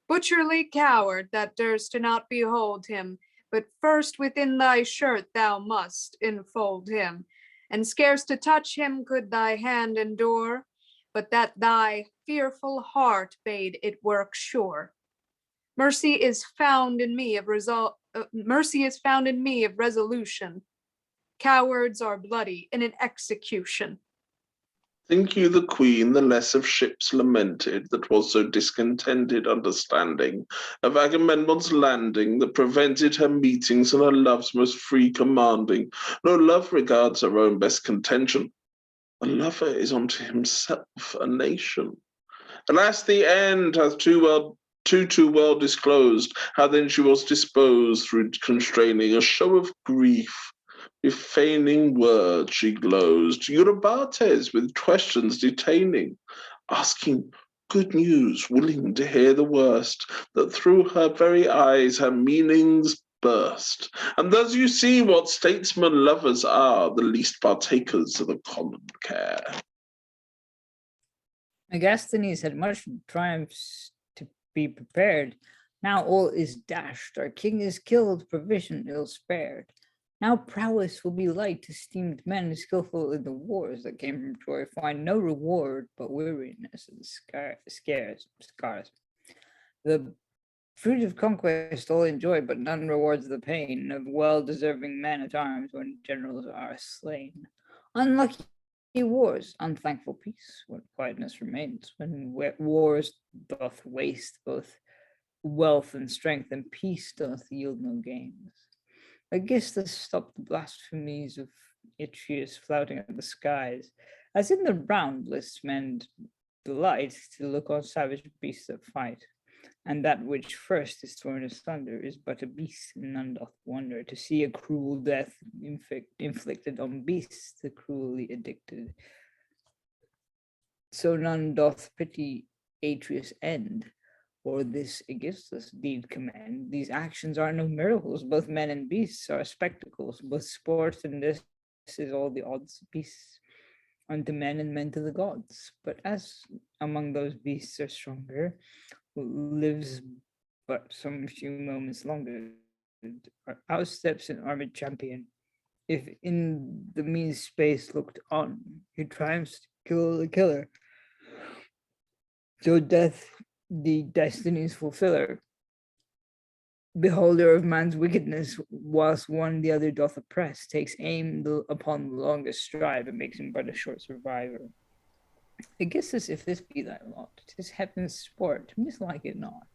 Butcherly coward that durst not behold him, but first within thy shirt thou must enfold him, and scarce to touch him could thy hand endure, but that thy fearful heart bade it work sure. Mercy is found in me of resolution. Cowards are bloody in an execution. Think you the queen the less of ships lamented that was so discontented understanding of Agamemnon's landing that prevented her meetings and her love's most free commanding? No love regards her own best contention. A lover is unto himself a nation. Alas, the end hath too well disclosed how then she was disposed through constraining a show of grief. With feigning words she glozed Euribates with questions detaining, asking good news, willing to hear the worst, that through her very eyes her meanings burst. And thus you see what statesmen lovers are, the least partakers of the common care. Megasthines had much triumphs to be prepared. Now all is dashed, our king is killed, provision ill spared. Now prowess will be light, esteemed men skillful in the wars that came from Troy find no reward but weariness and scars. The fruit of conquest all enjoy, but none rewards the pain of well-deserving men at arms when generals are slain. Unlucky wars, unthankful peace, when quietness remains, when wars doth waste both wealth and strength, and peace doth yield no gains. Aegisthus stopped the blasphemies of Atreus flouting at the skies, as in the round lists men delight to look on savage beasts that fight, and that which first is torn asunder is but a beast, and none doth wonder to see a cruel death inflicted on beasts the cruelly addicted. So none doth pity Atreus' end, or this Aegisthus deed commend. These actions are no miracles, both men and beasts are spectacles, both sport and this is all the odds of beasts unto men and men to the gods. But as among those beasts are stronger, lives but some few moments longer, outsteps an armored champion. If in the mean space looked on, he triumphs to kill the killer. So death, the destiny's fulfiller, beholder of man's wickedness, whilst one the other doth oppress, takes aim upon the longest strive, and makes him but a short survivor. Aegisthus, if this be thy lot, 'tis heaven's sport, mislike it not.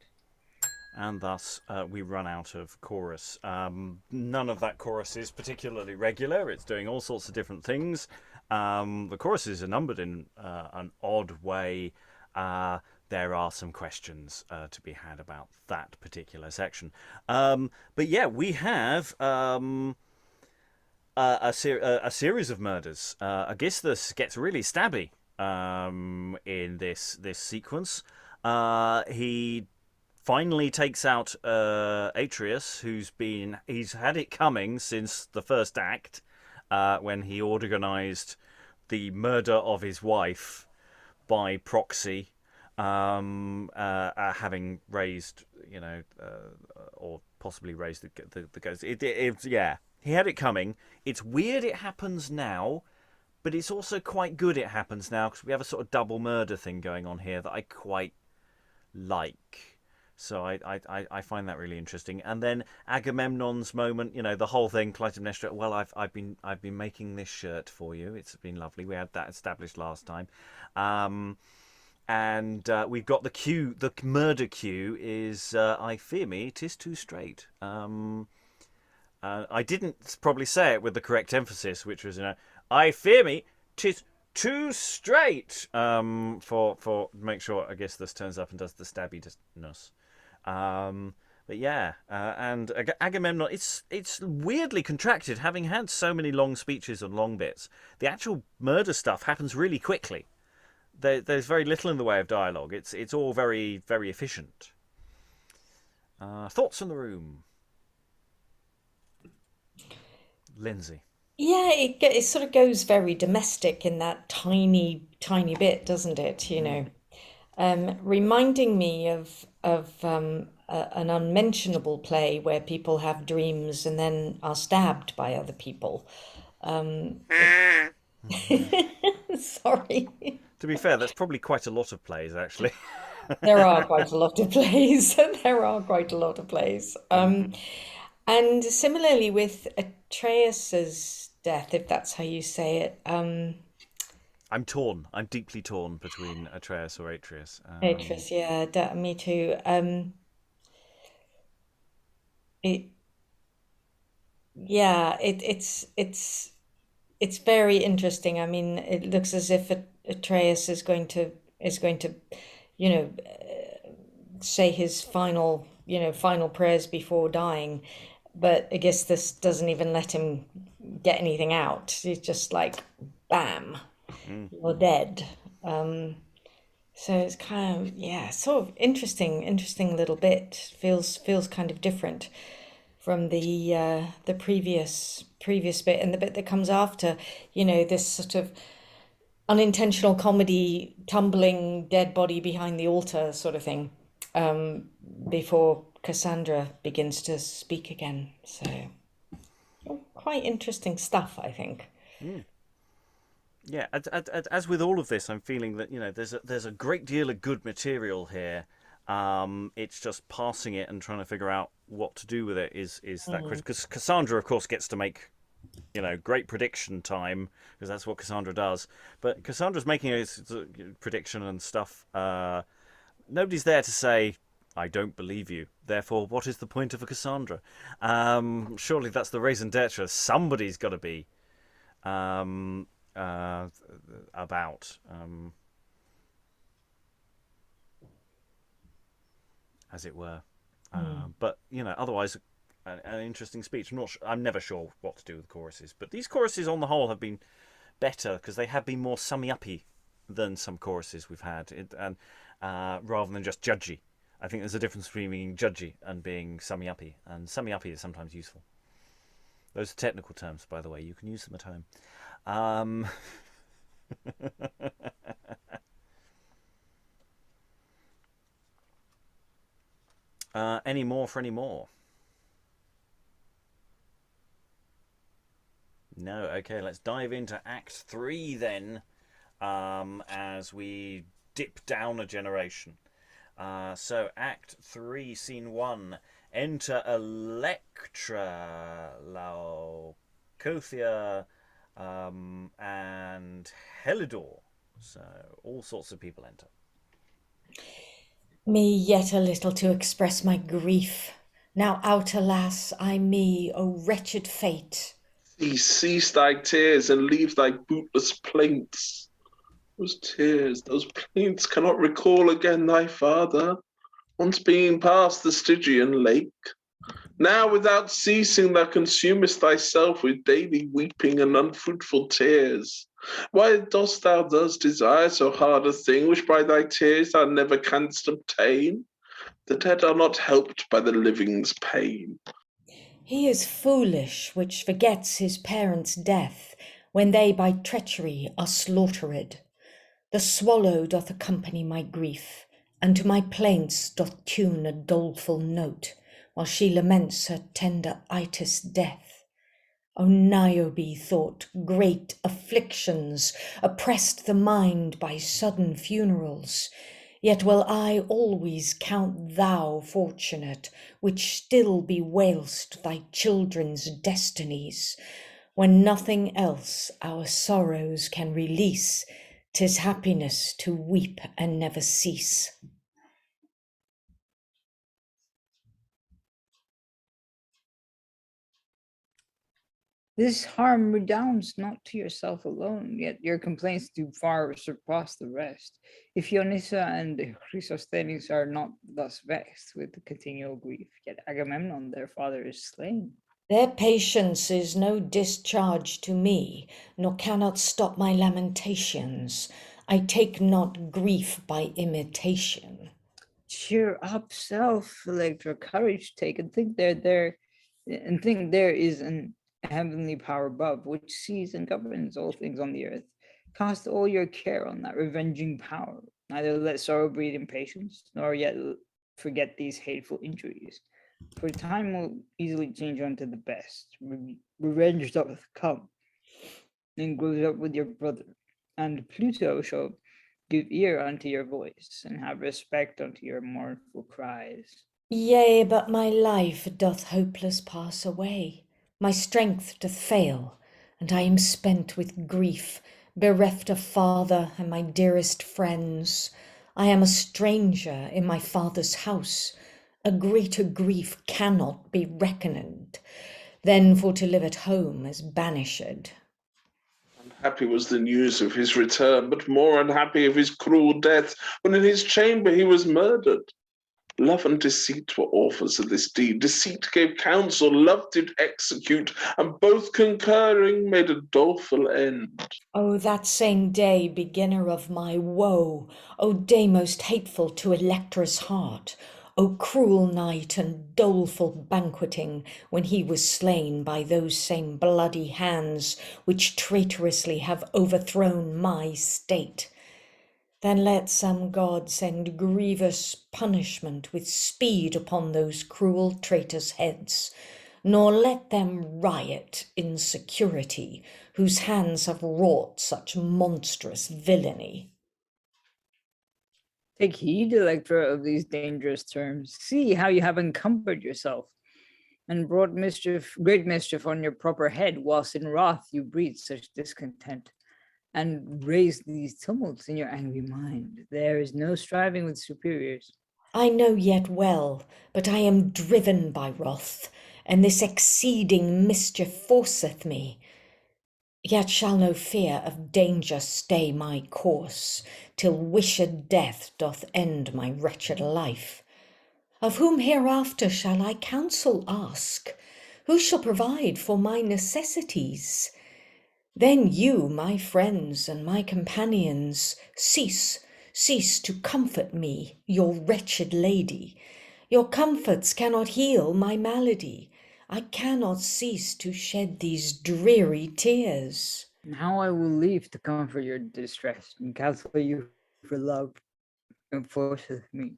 And thus we run out of chorus. None of that chorus is particularly regular. It's doing all sorts of different things. The choruses are numbered in an odd way. There are some questions to be had about that particular section. But yeah, we have a series of murders. Aegisthus gets really stabby in this sequence. He finally takes out Atreus, he's had it coming since the first act, when he organized the murder of his wife by proxy. having raised, or possibly raised the ghost. Yeah, he had it coming. It's weird it happens now, but it's also quite good it happens now, because we have a sort of double murder thing going on here that I quite like. So I find that really interesting. And then Agamemnon's moment, the whole thing, Clytemnestra. Well, I've been making this shirt for you. It's been lovely. We had that established last time. And we've got the murder cue is I fear me, 'tis too straight. I didn't probably say it with the correct emphasis, which was, I fear me, 'tis too straight. For make sure Aegisthus turns up and does the stabbiness. But yeah, and Agamemnon, it's weirdly contracted, having had so many long speeches and long bits. The actual murder stuff happens really quickly. There's very little in the way of dialogue. It's all very, very efficient. Thoughts in the room? Lynsey. Yeah, it sort of goes very domestic in that tiny bit, doesn't it? Reminding me of an unmentionable play where people have dreams and then are stabbed by other people. Sorry. To be fair, that's probably quite a lot of plays, actually. There are quite a lot of plays. And similarly with Atreus's death, if that's how you say it. I'm torn. I'm deeply torn between Atreus or Atreus. Atreus, yeah, me too. It's very interesting. I mean, it looks as if Atreus is going to say his final prayers before dying, but Aegisthus doesn't even let him get anything out. He's just like, bam, you're dead. So it's kind of, sort of interesting little bit. Feels kind of different from the previous bit, and the bit that comes after, this sort of unintentional comedy, tumbling dead body behind the altar sort of thing, before Cassandra begins to speak again. So quite interesting stuff, I think. Yeah, as with all of this, I'm feeling that there's a great deal of good material here. It's just passing it and trying to figure out what to do with it is that because Cassandra, of course, gets to make great prediction time, because that's what Cassandra does. But Cassandra's making a prediction and stuff. Nobody's there to say, I don't believe you. Therefore, what is the point of a Cassandra? Surely that's the raison d'etre. Somebody's got to be about. As it were. But, otherwise, an interesting speech. I'm never sure what to do with choruses. But these choruses, on the whole, have been better, because they have been more summy-uppy than some choruses we've had, rather than just judgy. I think there's a difference between being judgy and being summy-uppy. And summy-uppy is sometimes useful. Those are technical terms, by the way. You can use them at home. Any more for any more? No. Okay, let's dive into Act 3 then, as we dip down a generation. So Act 3, Scene 1. Enter Electra, Leucothea, and Heliodor. So all sorts of people enter. Me yet a little to express my grief. Now out, alas, me, O wretched fate. Cease thy tears and leave thy bootless plaints. Those tears, those plaints cannot recall again thy father, once being past the Stygian lake. Now without ceasing thou consumest thyself with daily weeping and unfruitful tears. Why dost thou thus desire so hard a thing, which by thy tears thou never canst obtain? The dead are not helped by the living's pain. He is foolish which forgets his parents' death, when they by treachery are slaughtered. The swallow doth accompany my grief, and to my plaints doth tune a doleful note, while she laments her tender Itys' death. O Niobe, thought, great afflictions oppressed the mind by sudden funerals, yet will I always count thou fortunate, which still bewailst thy children's destinies, when nothing else our sorrows can release. 'Tis happiness to weep and never cease. This harm redounds not to yourself alone, yet your complaints do far surpass the rest. Iphionysa and Chrysothenis are not thus vexed with the continual grief, yet Agamemnon, their father, is slain. Their patience is no discharge to me, nor cannot stop my lamentations. I take not grief by imitation. Cheer up, self, Electra, courage take, and think there is an heavenly power above, which sees and governs all things on the earth. Cast all your care on that revenging power. Neither let sorrow breed impatience, nor yet forget these hateful injuries. For time will easily change unto the best. Revenge doth come, and grows up with your brother. And Pluto shall give ear unto your voice, and have respect unto your mournful cries. Yea, but my life doth hopeless pass away. My strength doth fail, and I am spent with grief, bereft of father and my dearest friends. I am a stranger in my father's house. A greater grief cannot be reckoned than for to live at home as banished. Unhappy was the news of his return, but more unhappy of his cruel death, when in his chamber he was murdered. Love and deceit were authors of this deed. Deceit gave counsel, love did execute, and both concurring made a doleful end. O that same day, beginner of my woe, O day most hateful to Electra's heart, O cruel night and doleful banqueting, when he was slain by those same bloody hands which traitorously have overthrown my state. Then let some god send grievous punishment with speed upon those cruel traitors' heads, nor let them riot in security, whose hands have wrought such monstrous villainy. Take heed, Electra, of these dangerous terms. See how you have encumbered yourself, and brought great mischief on your proper head, whilst in wrath you breathe such discontent, and raise these tumults in your angry mind. There is no striving with superiors. I know yet well, but I am driven by wrath, and this exceeding mischief forceth me. Yet shall no fear of danger stay my course, till wished death doth end my wretched life. Of whom hereafter shall I counsel ask? Who shall provide for my necessities? Then you, my friends and my companions, cease to comfort me, your wretched lady. Your comforts cannot heal my malady. I cannot cease to shed these dreary tears. Now I will leave to comfort your distress, and counsel you for love enforceth me,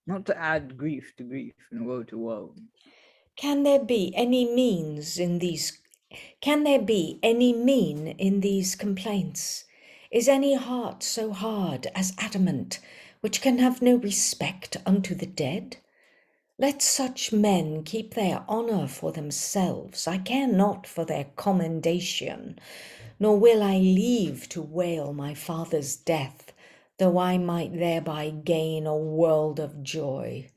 not to add grief to grief and woe to woe. Can there be any mean in these complaints? Is any heart so hard as adamant, which can have no respect unto the dead? Let such men keep their honour for themselves. I care not for their commendation, nor will I leave to wail my father's death, though I might thereby gain a world of joy.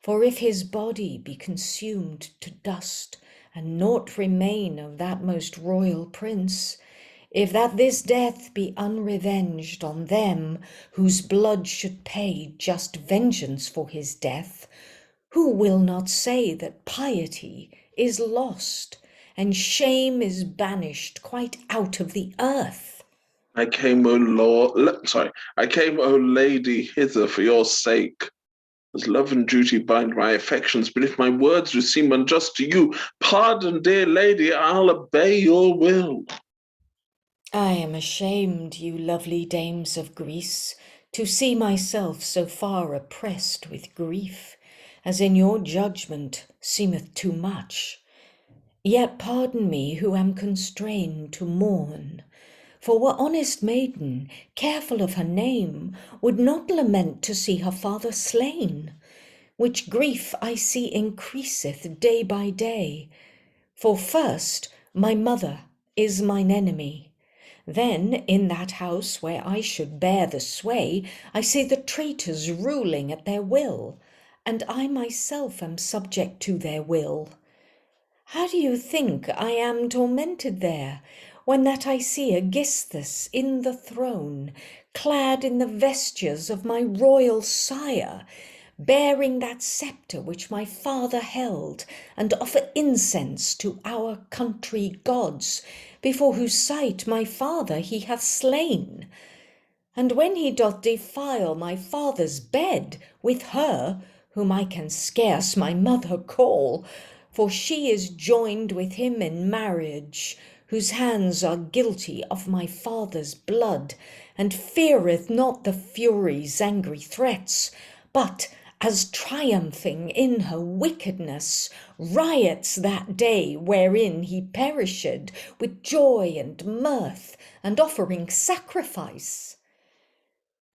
For if his body be consumed to dust, and naught remain of that most royal prince, if that this death be unrevenged on them whose blood should pay just vengeance for his death, who will not say that piety is lost and shame is banished quite out of the earth? I came, O lady, hither for your sake. As love and duty bind my affections, but if my words do seem unjust to you, pardon, dear lady, I'll obey your will. I am ashamed, you lovely dames of Greece, to see myself so far oppressed with grief, as in your judgment seemeth too much. Yet pardon me who am constrained to mourn. For what honest maiden, careful of her name, would not lament to see her father slain? Which grief I see increaseth day by day. For first, my mother is mine enemy. Then, in that house where I should bear the sway, I see the traitors ruling at their will, and I myself am subject to their will. How do you think I am tormented there, when that I see Aegisthus in the throne, clad in the vestures of my royal sire, bearing that sceptre which my father held, and offer incense to our country gods, before whose sight my father he hath slain? And when he doth defile my father's bed with her, whom I can scarce my mother call, for she is joined with him in marriage, whose hands are guilty of my father's blood, and feareth not the Furies' angry threats, but, as triumphing in her wickedness, riots that day wherein he perished with joy and mirth, and offering sacrifice.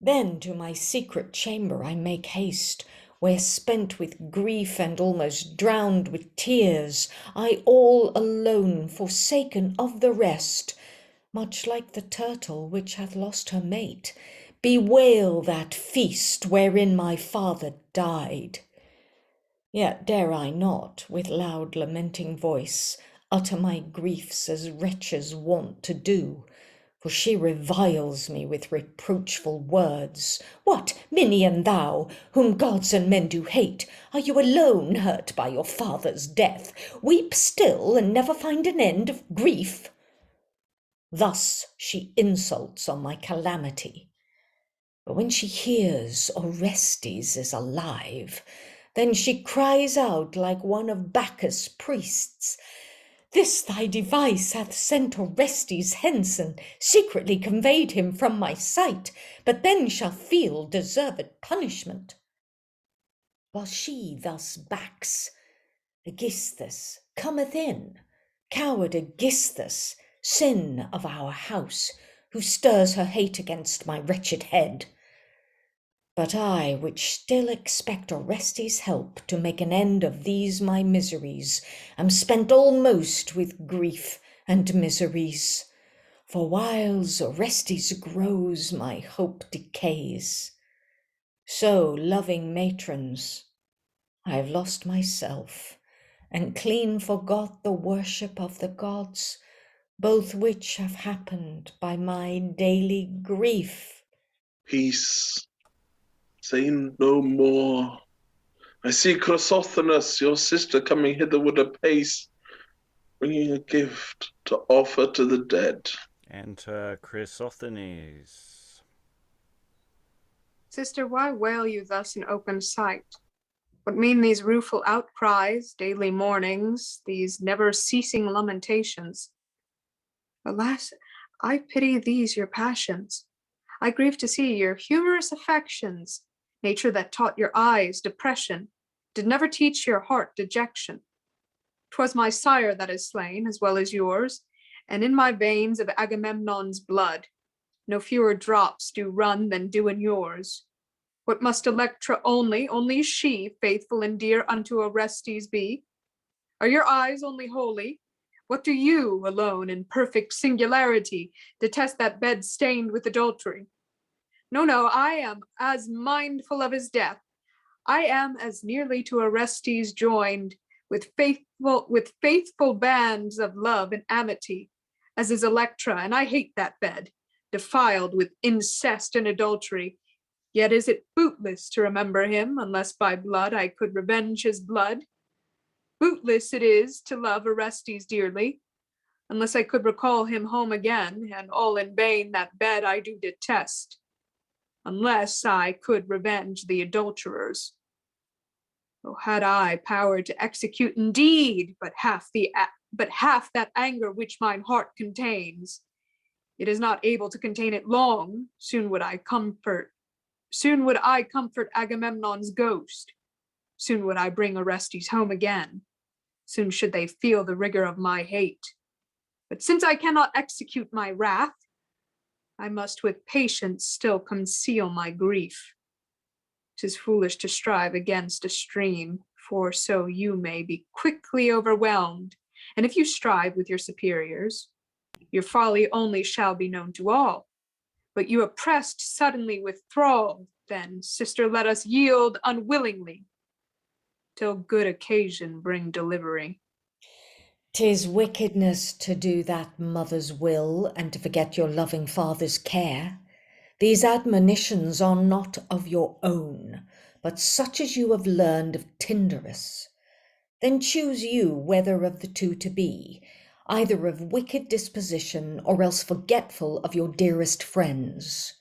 Then to my secret chamber I make haste, where spent with grief and almost drowned with tears, I all alone, forsaken of the rest, much like the turtle which hath lost her mate, bewail that feast wherein my father died. Yet dare I not, with loud lamenting voice, utter my griefs as wretches wont to do, for she reviles me with reproachful words. What, minion thou, whom gods and men do hate, are you alone hurt by your father's death? Weep still and never find an end of grief? Thus she insults on my calamity. But when she hears Orestes is alive, then she cries out like one of Bacchus' priests, "This thy device hath sent Orestes hence, and secretly conveyed him from my sight, but then shall feel deserved punishment." While she thus backs, Aegisthus cometh in, coward Aegisthus, sin of our house, who stirs her hate against my wretched head. But I, which still expect Orestes' help to make an end of these my miseries, am spent almost with grief and miseries. For whiles Orestes grows, my hope decays. So, loving matrons, I have lost myself, and clean forgot the worship of the gods, both which have happened by my daily grief. Peace. Say no more. I see Chrysothenis, your sister, coming hitherward apace, bringing a gift to offer to the dead. Enter Chrysothenis. Sister, why wail you thus in open sight? What mean these rueful outcries, daily mournings, these never-ceasing lamentations? Alas, I pity these your passions. I grieve to see your humorous affections. Nature that taught your eyes depression did never teach your heart dejection. 'Twas my sire that is slain, as well as yours, and in my veins of Agamemnon's blood no fewer drops do run than do in yours. What must Electra only she, faithful and dear unto Orestes be? Are your eyes only holy? What do you, alone in perfect singularity, detest that bed stained with adultery? No, I am as mindful of his death. I am as nearly to Orestes joined with faithful bands of love and amity as is Electra, and I hate that bed, defiled with incest and adultery. Yet is it bootless to remember him, unless by blood I could revenge his blood. Bootless it is to love Orestes dearly, unless I could recall him home again, and all in vain that bed I do detest, unless I could revenge the adulterers. Oh, had I power to execute indeed but half that anger which mine heart contains, it is not able to contain it long, soon would I comfort Soon would I comfort Agamemnon's ghost. Soon would I bring Orestes home again. Soon should they feel the rigor of my hate. But since I cannot execute my wrath, I must with patience still conceal my grief. 'Tis foolish to strive against a stream, for so you may be quickly overwhelmed. And if you strive with your superiors, your folly only shall be known to all. But you oppressed suddenly with thrall, then, sister, let us yield unwillingly, till good occasion bring delivery. 'Tis wickedness to do that mother's will, and to forget your loving father's care. These admonitions are not of your own, but such as you have learned of Tyndarus. Then choose you whether of the two to be, either of wicked disposition, or else forgetful of your dearest friends.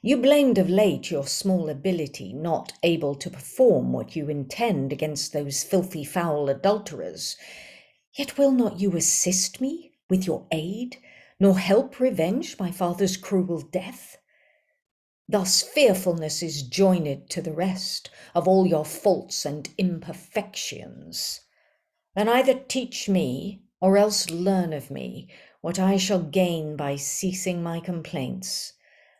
You blamed of late your small ability, not able to perform what you intend against those filthy foul adulterers. Yet will not you assist me with your aid, nor help revenge my father's cruel death? Thus fearfulness is joined to the rest of all your faults and imperfections. Then either teach me, or else learn of me, what I shall gain by ceasing my complaints.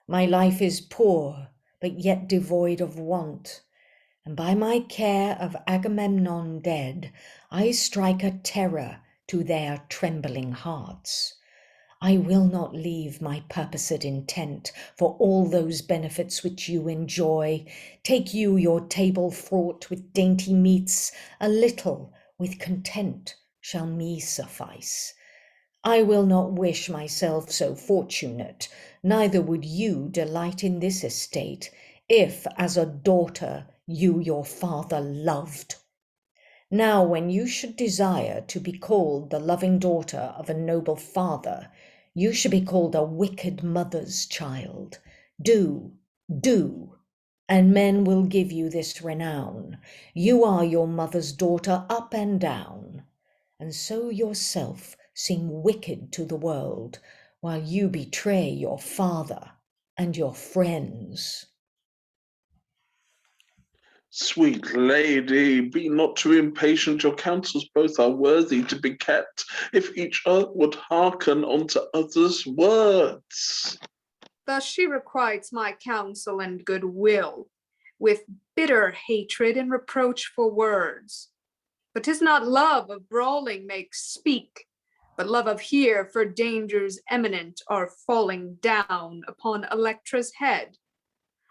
My life is poor, but yet devoid of want, and by my care of Agamemnon dead, I strike a terror to their trembling hearts. I will not leave my purposed intent for all those benefits which you enjoy. Take you your table fraught with dainty meats, a little with content shall me suffice. I will not wish myself so fortunate, neither would you delight in this estate, if as a daughter you your father loved. Now when you should desire to be called the loving daughter of a noble father, you should be called a wicked mother's child. Do, and men will give you this renown. You are your mother's daughter up and down, and so yourself seem wicked to the world, while you betray your father and your friends. Sweet lady, be not too impatient. Your counsels both are worthy to be kept, if each would hearken unto others' words. Thus she requites my counsel and goodwill, with bitter hatred and reproachful words. But 'tis not love of brawling makes speak, but love of here for dangers imminent are falling down upon Electra's head,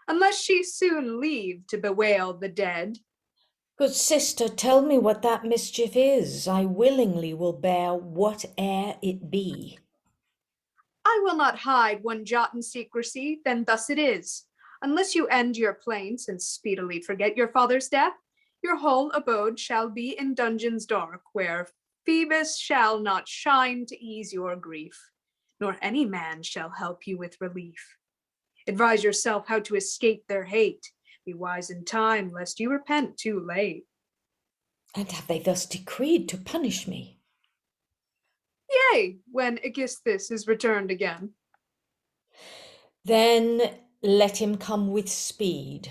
unless she soon leave to bewail the dead. Good sister, tell me what that mischief is. I willingly will bear whate'er it be. I will not hide one jot in secrecy, then thus it is. Unless you end your plaints and speedily forget your father's death, your whole abode shall be in dungeons dark, where Phoebus shall not shine to ease your grief, nor any man shall help you with relief. Advise yourself how to escape their hate. Be wise in time, lest you repent too late. And have they thus decreed to punish me? Yea, when Aegisthus is returned again. Then let him come with speed.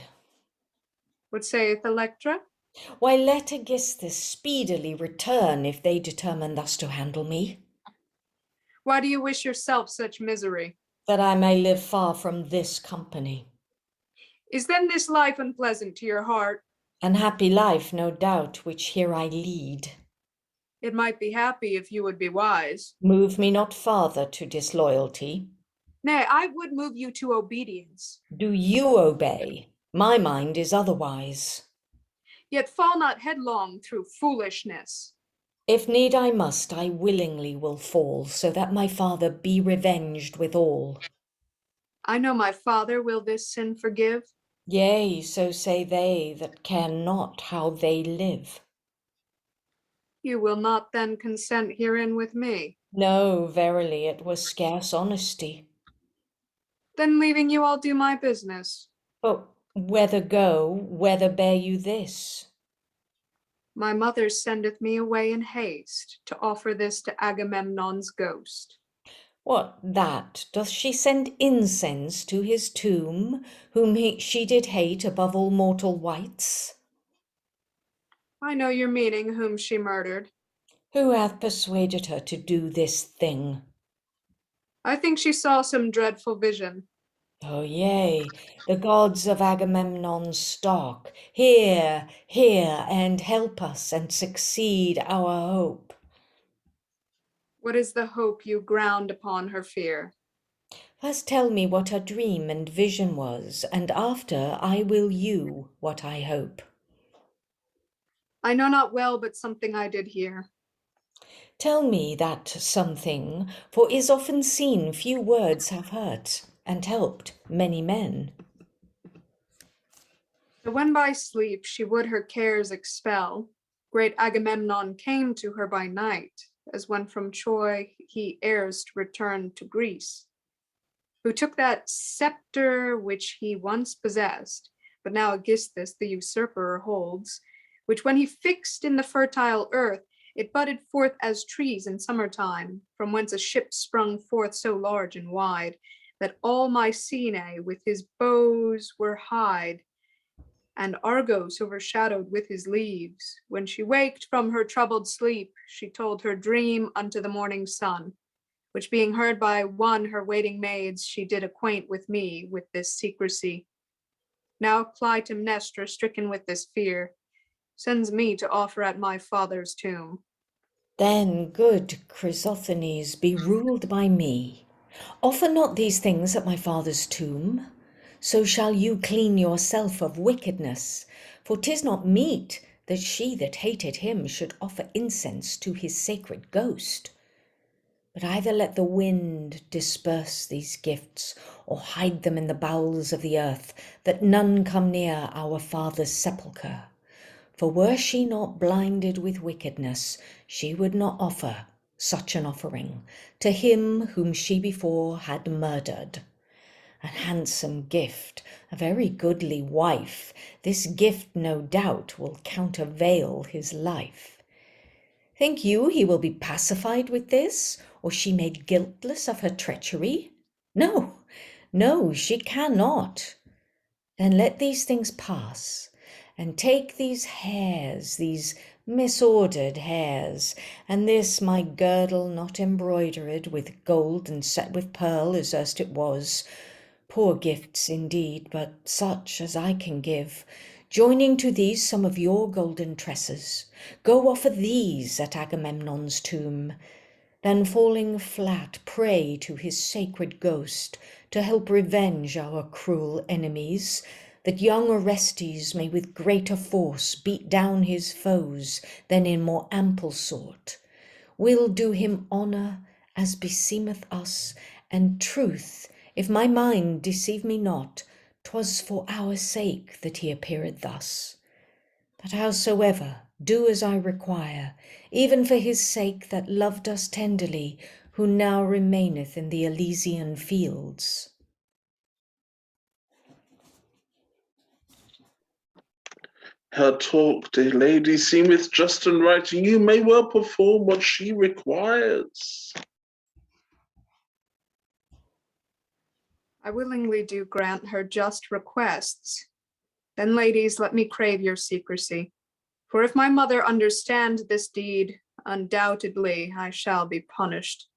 What saith Electra? Why, let Aegisthus speedily return if they determine thus to handle me. Why do you wish yourself such misery? That I may live far from this company. Is then this life unpleasant to your heart? An happy life, no doubt, which here I lead. It might be happy if you would be wise. Move me not farther to disloyalty. Nay, I would move you to obedience. Do you obey? My mind is otherwise. Yet fall not headlong through foolishness. If need I must, I willingly will fall, so that my father be revenged withal. I know my father will this sin forgive. Yea, so say they that care not how they live. You will not then consent herein with me. No, verily, it were scarce honesty. Then leaving you, I'll do my business. But whether go, whether bear you this? My mother sendeth me away in haste to offer this to Agamemnon's ghost. What that? Doth she send incense to his tomb, whom she did hate above all mortal wights? I know your meaning, whom she murdered. Who hath persuaded her to do this thing? I think she saw some dreadful vision. Oh, yea, the gods of Agamemnon's stock, hear, hear, and help us, and succeed our hope. What is the hope you ground upon her fear? First tell me what her dream and vision was, and after I will you what I hope. I know not well, but something I did hear. Tell me that something, for is often seen few words have hurt and helped many men. So when by sleep she would her cares expel, great Agamemnon came to her by night, as when from Troy he erst returned to Greece, who took that scepter which he once possessed, but now Aegisthus the usurper holds, which when he fixed in the fertile earth, it budded forth as trees in summertime, from whence a ship sprung forth so large and wide, that all Mycenae with his bows were hide, and Argos overshadowed with his leaves. When she waked from her troubled sleep, she told her dream unto the morning sun, which being heard by one her waiting maids, she did acquaint with me with this secrecy. Now Clytemnestra, stricken with this fear, sends me to offer at my father's tomb. Then, good Chrysothenis, be ruled by me. Offer not these things at my father's tomb. So shall you clean yourself of wickedness, for 'tis not meet that she that hated him should offer incense to his sacred ghost. But either let the wind disperse these gifts, or hide them in the bowels of the earth, that none come near our father's sepulchre. For were she not blinded with wickedness, she would not offer such an offering to him whom she before had murdered. A handsome gift, a very goodly wife, this gift no doubt will countervail his life. Think you he will be pacified with this, or she made guiltless of her treachery? No, no, she cannot. Then let these things pass, and take these hairs, these misordered hairs, and this my girdle not embroidered with gold and set with pearl as erst it was, poor gifts indeed, but such as I can give, joining to these some of your golden tresses, go offer these at Agamemnon's tomb, then falling flat pray to his sacred ghost to help revenge our cruel enemies, that young Orestes may with greater force beat down his foes than in more ample sort. We'll do him honour as beseemeth us, and truth, if my mind deceive me not, 'twas for our sake that he appeared thus. But howsoever, do as I require, even for his sake that loved us tenderly, who now remaineth in the Elysian fields. Her talk, dear lady, seemeth just and right, and you may well perform what she requires. I willingly do grant her just requests. Then, ladies, let me crave your secrecy. For if my mother understand this deed, undoubtedly I shall be punished.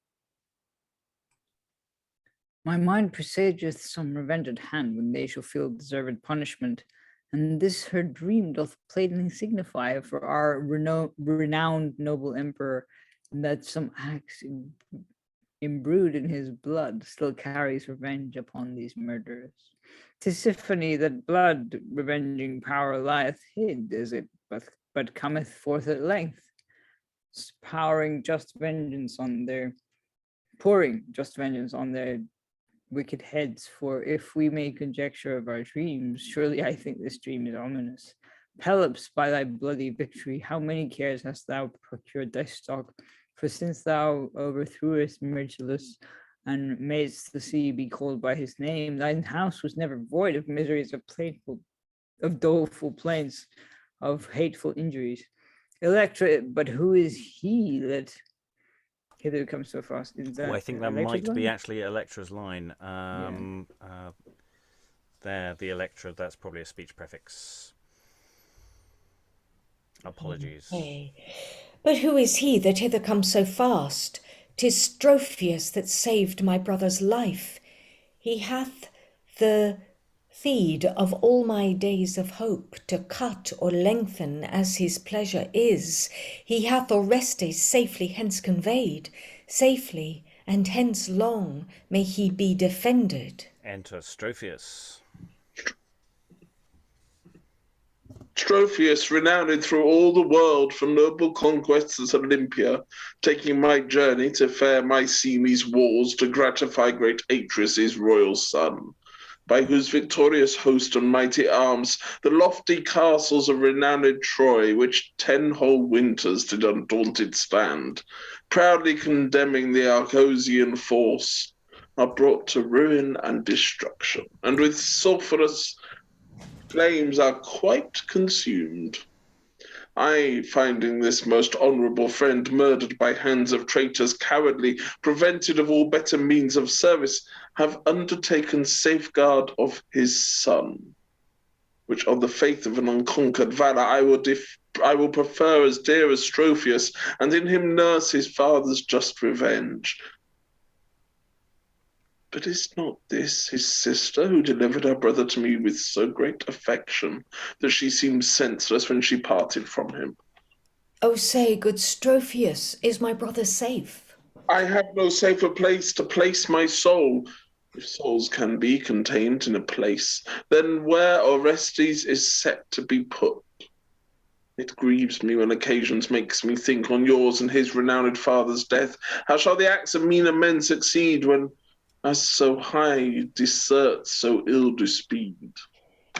My mind presageth some revenge at hand when they shall feel deserved punishment, and this her dream doth plainly signify for our renowned noble emperor, that some acts imbrued in his blood still carries revenge upon these murderers. 'Tis Symphony that blood revenging power lieth hid, as it but cometh forth at length, pouring just vengeance on their wicked heads. For if we may conjecture of our dreams, surely I think this dream is ominous. Pelops, by thy bloody victory, how many cares hast thou procured thy stock? For since thou overthrewest Myrtilus and madest the sea be called by his name, thine house was never void of miseries, of doleful plaints, of hateful injuries. Electra, but who is he that Hither comes so fast. Is that I think that Electra's might be line? actually Electra's line. There, the Electra, that's probably a speech prefix. Apologies. Hey. But who is he that hither comes so fast? 'Tis Stropheus that saved my brother's life. He hath the feed of all my days of hope to cut or lengthen as his pleasure is. He hath Orestes safely hence conveyed, safely, and hence long may he be defended. Enter Stropheus. Stropheus, renowned through all the world for noble conquests at Olympia, taking my journey to fair Mycenae's walls to gratify great Atreus' royal son, by whose victorious host and mighty arms the lofty castles of renowned Troy, which 10 whole winters did undaunted stand, proudly condemning the Arcosian force, are brought to ruin and destruction, and with sulphurous flames are quite consumed. I, finding this most honourable friend murdered by hands of traitors cowardly, prevented of all better means of service, have undertaken safeguard of his son, which on the faith of an unconquered valour I will prefer as dear as Stropheus, and in him nurse his father's just revenge. But is not this his sister, who delivered her brother to me with so great affection that she seemed senseless when she parted from him? O say, good Stropheus, is my brother safe? I have no safer place to place my soul, if souls can be contained in a place, than where Orestes is set to be put. It grieves me when occasions makes me think on yours and his renowned father's death. How shall the acts of meaner men succeed when as so high desert, so ill do speed?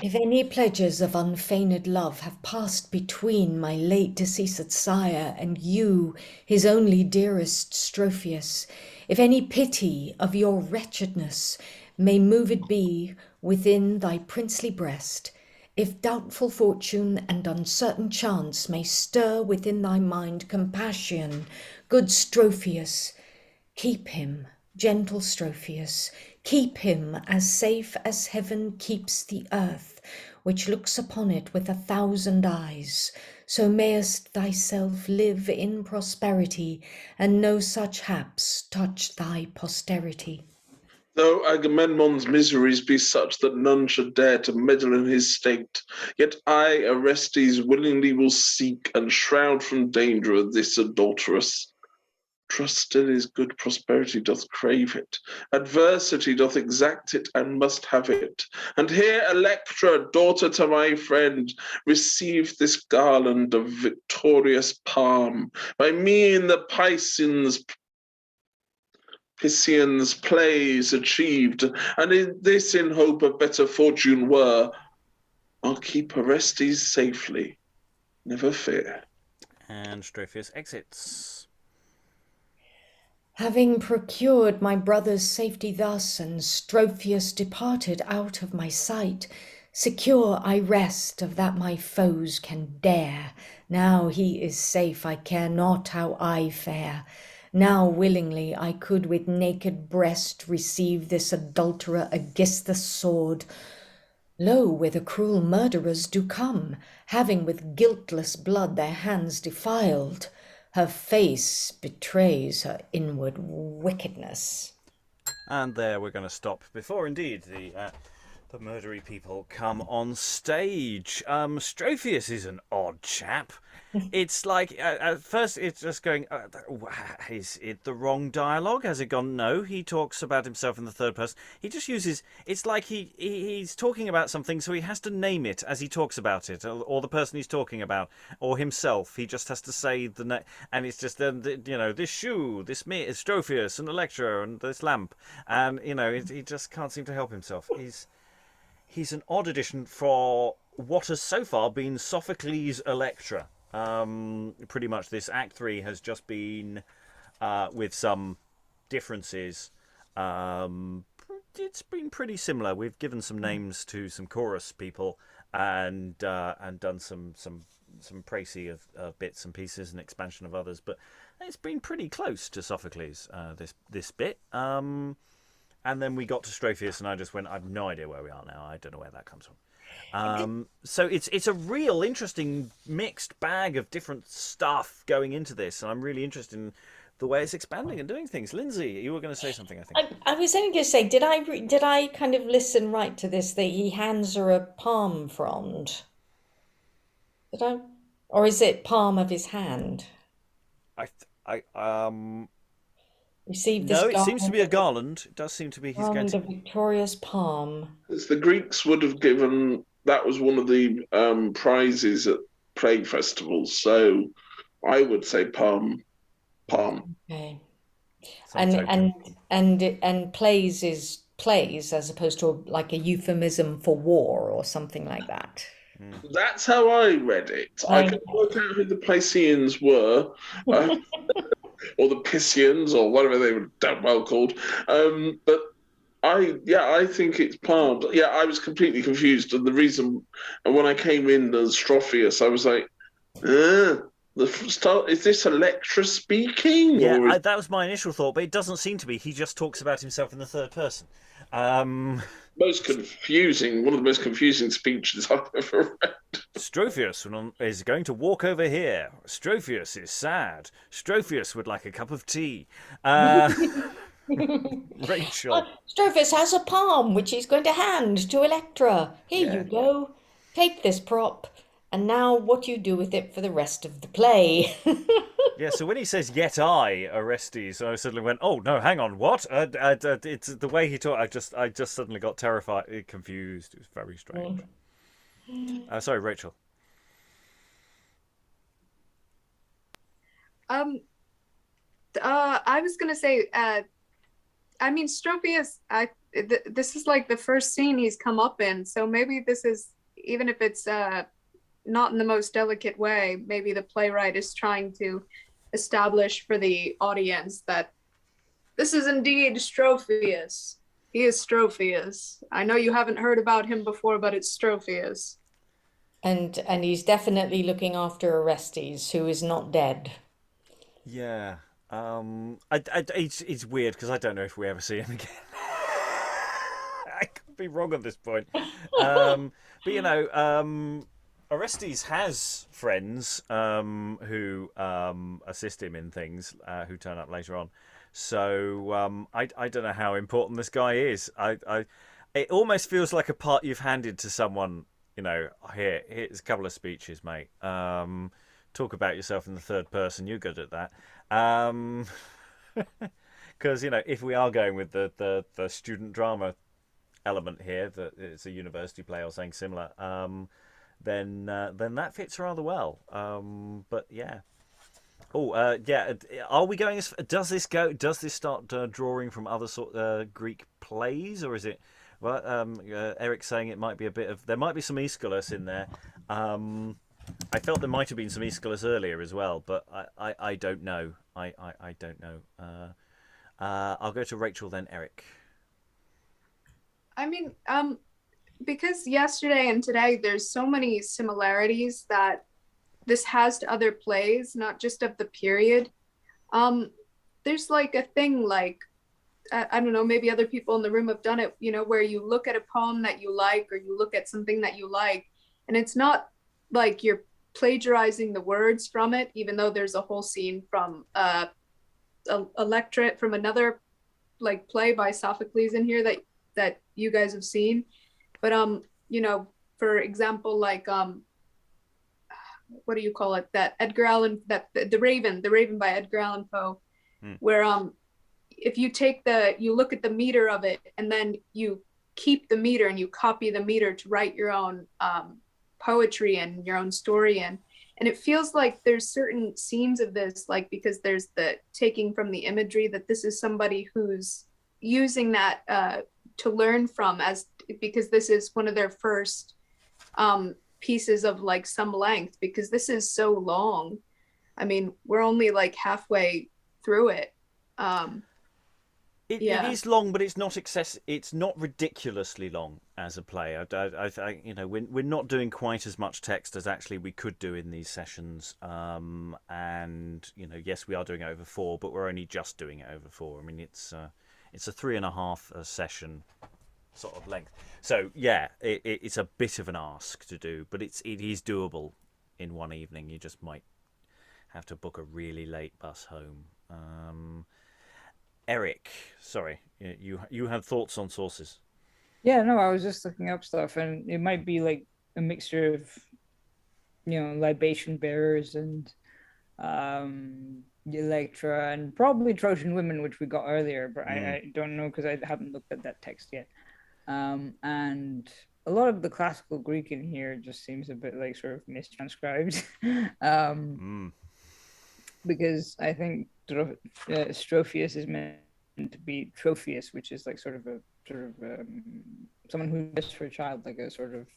If any pledges of unfeigned love have passed between my late deceased sire and you, his only dearest Stropheus, if any pity of your wretchedness may moved be within thy princely breast, if doubtful fortune and uncertain chance may stir within thy mind compassion, good Stropheus, keep him, gentle Stropheus, keep him as safe as heaven keeps the earth, which looks upon it with 1,000 eyes. So mayest thyself live in prosperity, and no such haps touch thy posterity. Though Agamemnon's miseries be such that none should dare to meddle in his state, yet I, Orestes, willingly will seek and shroud from danger of this adulteress. Trust still is good, prosperity doth crave it, adversity doth exact it and must have it. And here, Electra, daughter to my friend, receive this garland of victorious palm, by me in the Piscians' plays achieved, and in this in hope of better fortune were, I'll keep Orestes safely, never fear. And Stropheus exits. Having procured my brother's safety thus, and Stropheus departed out of my sight, secure I rest of that my foes can dare. Now he is safe, I care not how I fare. Now willingly I could with naked breast receive this adulterer Aegisthus' sword. Lo, where the cruel murderers do come, having with guiltless blood their hands defiled. Her face betrays her inward wickedness. And there we're going to stop before indeed the murdery people come on stage. Stropheus is an odd chap. It's like at first it's just going, is it the wrong dialogue? Has it gone? No, he talks about himself in the third person. He just uses, it's like he's talking about something, so he has to name it as he talks about it, or the person he's talking about, or himself. He just has to say the name, and it's just this shoe, this me, Stropheus, and Electra, and this lamp, and he just can't seem to help himself. He's an odd addition for what has so far been Sophocles' Electra. Pretty much this Act 3 has just been, with some differences, it's been pretty similar. We've given some names to some chorus people and done some some précis of bits and pieces and expansion of others, but it's been pretty close to Sophocles, this bit. And then we got to Stropheus, and I just went, I have no idea where we are now. I don't know where that comes from. So it's a real interesting mixed bag of different stuff going into this, and I'm really interested in the way it's expanding and doing things. Lynsey, you were going to say something, I think. I was only going to say, did I kind of listen right to this, that he hands her a palm frond? Did I? Or is it palm of his hand? Received this No, it seems to be a garland garland. It does seem to be he's going of to. victorious palm. As the Greeks would have given, that was one of the prizes at plague festivals. So I would say palm. Okay. Some token. And plays is plays as opposed to like a euphemism for war or something like that. That's how I read it. I could work out who the Placians were, or the Piscians, or whatever they were damn well called. But I think it's palmed. Yeah, I was completely confused, and the reason, and when I came in as Stropheus, I was like, is this Electra speaking? Yeah, that was my initial thought, but it doesn't seem to be. He just talks about himself in the third person. One of the most confusing speeches I've ever read. Stropheus is going to walk over here. Stropheus is sad. Stropheus would like a cup of tea. Rachael. Stropheus has a palm which he's going to hand to Electra. Here you go. Take this prop. And now what do you do with it for the rest of the play? Yeah, so when he says, "Yet I, Orestes," I suddenly went, "Oh no, hang on, what?" It's the way he talked. I just suddenly got terrified, confused. It was very strange. Sorry, Rachael. I was gonna say, I mean, Stropheus. This is like the first scene he's come up in, so maybe this is, even if it's not in the most delicate way, maybe the playwright is trying to establish for the audience that this is indeed Stropheus. He is Stropheus. I know you haven't heard about him before, but it's Stropheus. And he's definitely looking after Orestes, who is not dead. Yeah. It's weird because I don't know if we ever see him again. I could be wrong at this point. But you know, Orestes has friends who assist him in things, who turn up later on. So I don't know how important this guy is. It almost feels like a part you've handed to someone. You know, here's a couple of speeches, mate. Talk about yourself in the third person. You're good at that. Because you know, if we are going with the student drama element here, that it's a university play or something similar, then that fits rather well. But yeah. Yeah. Are we going? Does this start drawing from other Greek plays, or is it? Well, Eric's saying it might be there might be some Aeschylus in there. I felt there might have been some Aeschylus earlier as well, but I don't know. I don't know. I'll go to Rachael then, Eric. I mean, because yesterday and today there's so many similarities that this has to other plays, not just of the period. There's like a thing like, I don't know, maybe other people in the room have done it, you know, where you look at a poem that you like, or you look at something that you like, and it's not like you're plagiarizing the words from it, even though there's a whole scene from Electra, from another like play by Sophocles in here that you guys have seen. But you know, for example, like what do you call it, that Edgar Allan, that the Raven by Edgar Allan Poe, where if you you look at the meter of it, and then you keep the meter and you copy the meter to write your own poetry and your own story in. And it feels like there's certain scenes of this, like, because there's the taking from the imagery, that this is somebody who's using that to learn from, because this is one of their first pieces of like some length, because this is so long. I mean, we're only like halfway through it. It Yeah. is long, but it's not It's not ridiculously long as a play. We're not doing quite as much text as actually we could do in these sessions. And yes, we are doing it over 4, but we're only just doing it over 4. I mean, it's a 3.5 session sort of length. So yeah, it's a bit of an ask to do, but it is doable in one evening. You just might have to book a really late bus home. Eric, sorry, you had thoughts on sources. Yeah, no, I was just looking up stuff, and it might be like a mixture of, libation bearers and Electra and probably Trojan women, which we got earlier, but I don't know because I haven't looked at that text yet. And a lot of the classical Greek in here just seems a bit like sort of mistranscribed. Because I think Stropheus is meant to be Tropheus, which is like sort of someone who is for a child, like a sort of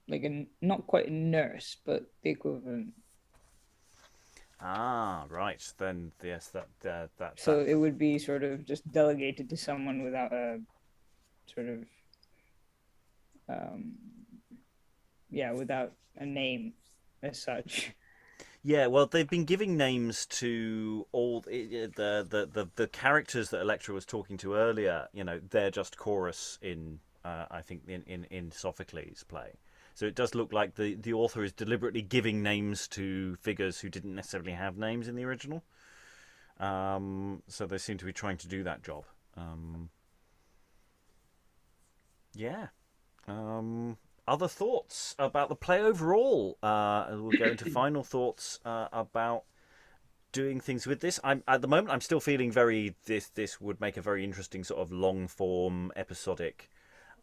like a not quite a nurse, but the equivalent. Ah, right. Then yes, that. So it would be sort of just delegated to someone without a sort of without a name as such. Yeah, well, they've been giving names to all the characters that Electra was talking to earlier. They're just chorus in I think in Sophocles' play. So it does look like the author is deliberately giving names to figures who didn't necessarily have names in the original. So they seem to be trying to do that job. Yeah. Other thoughts about the play overall? We'll go into final thoughts about doing things with this. At the moment, I'm still feeling this would make a very interesting sort of long form episodic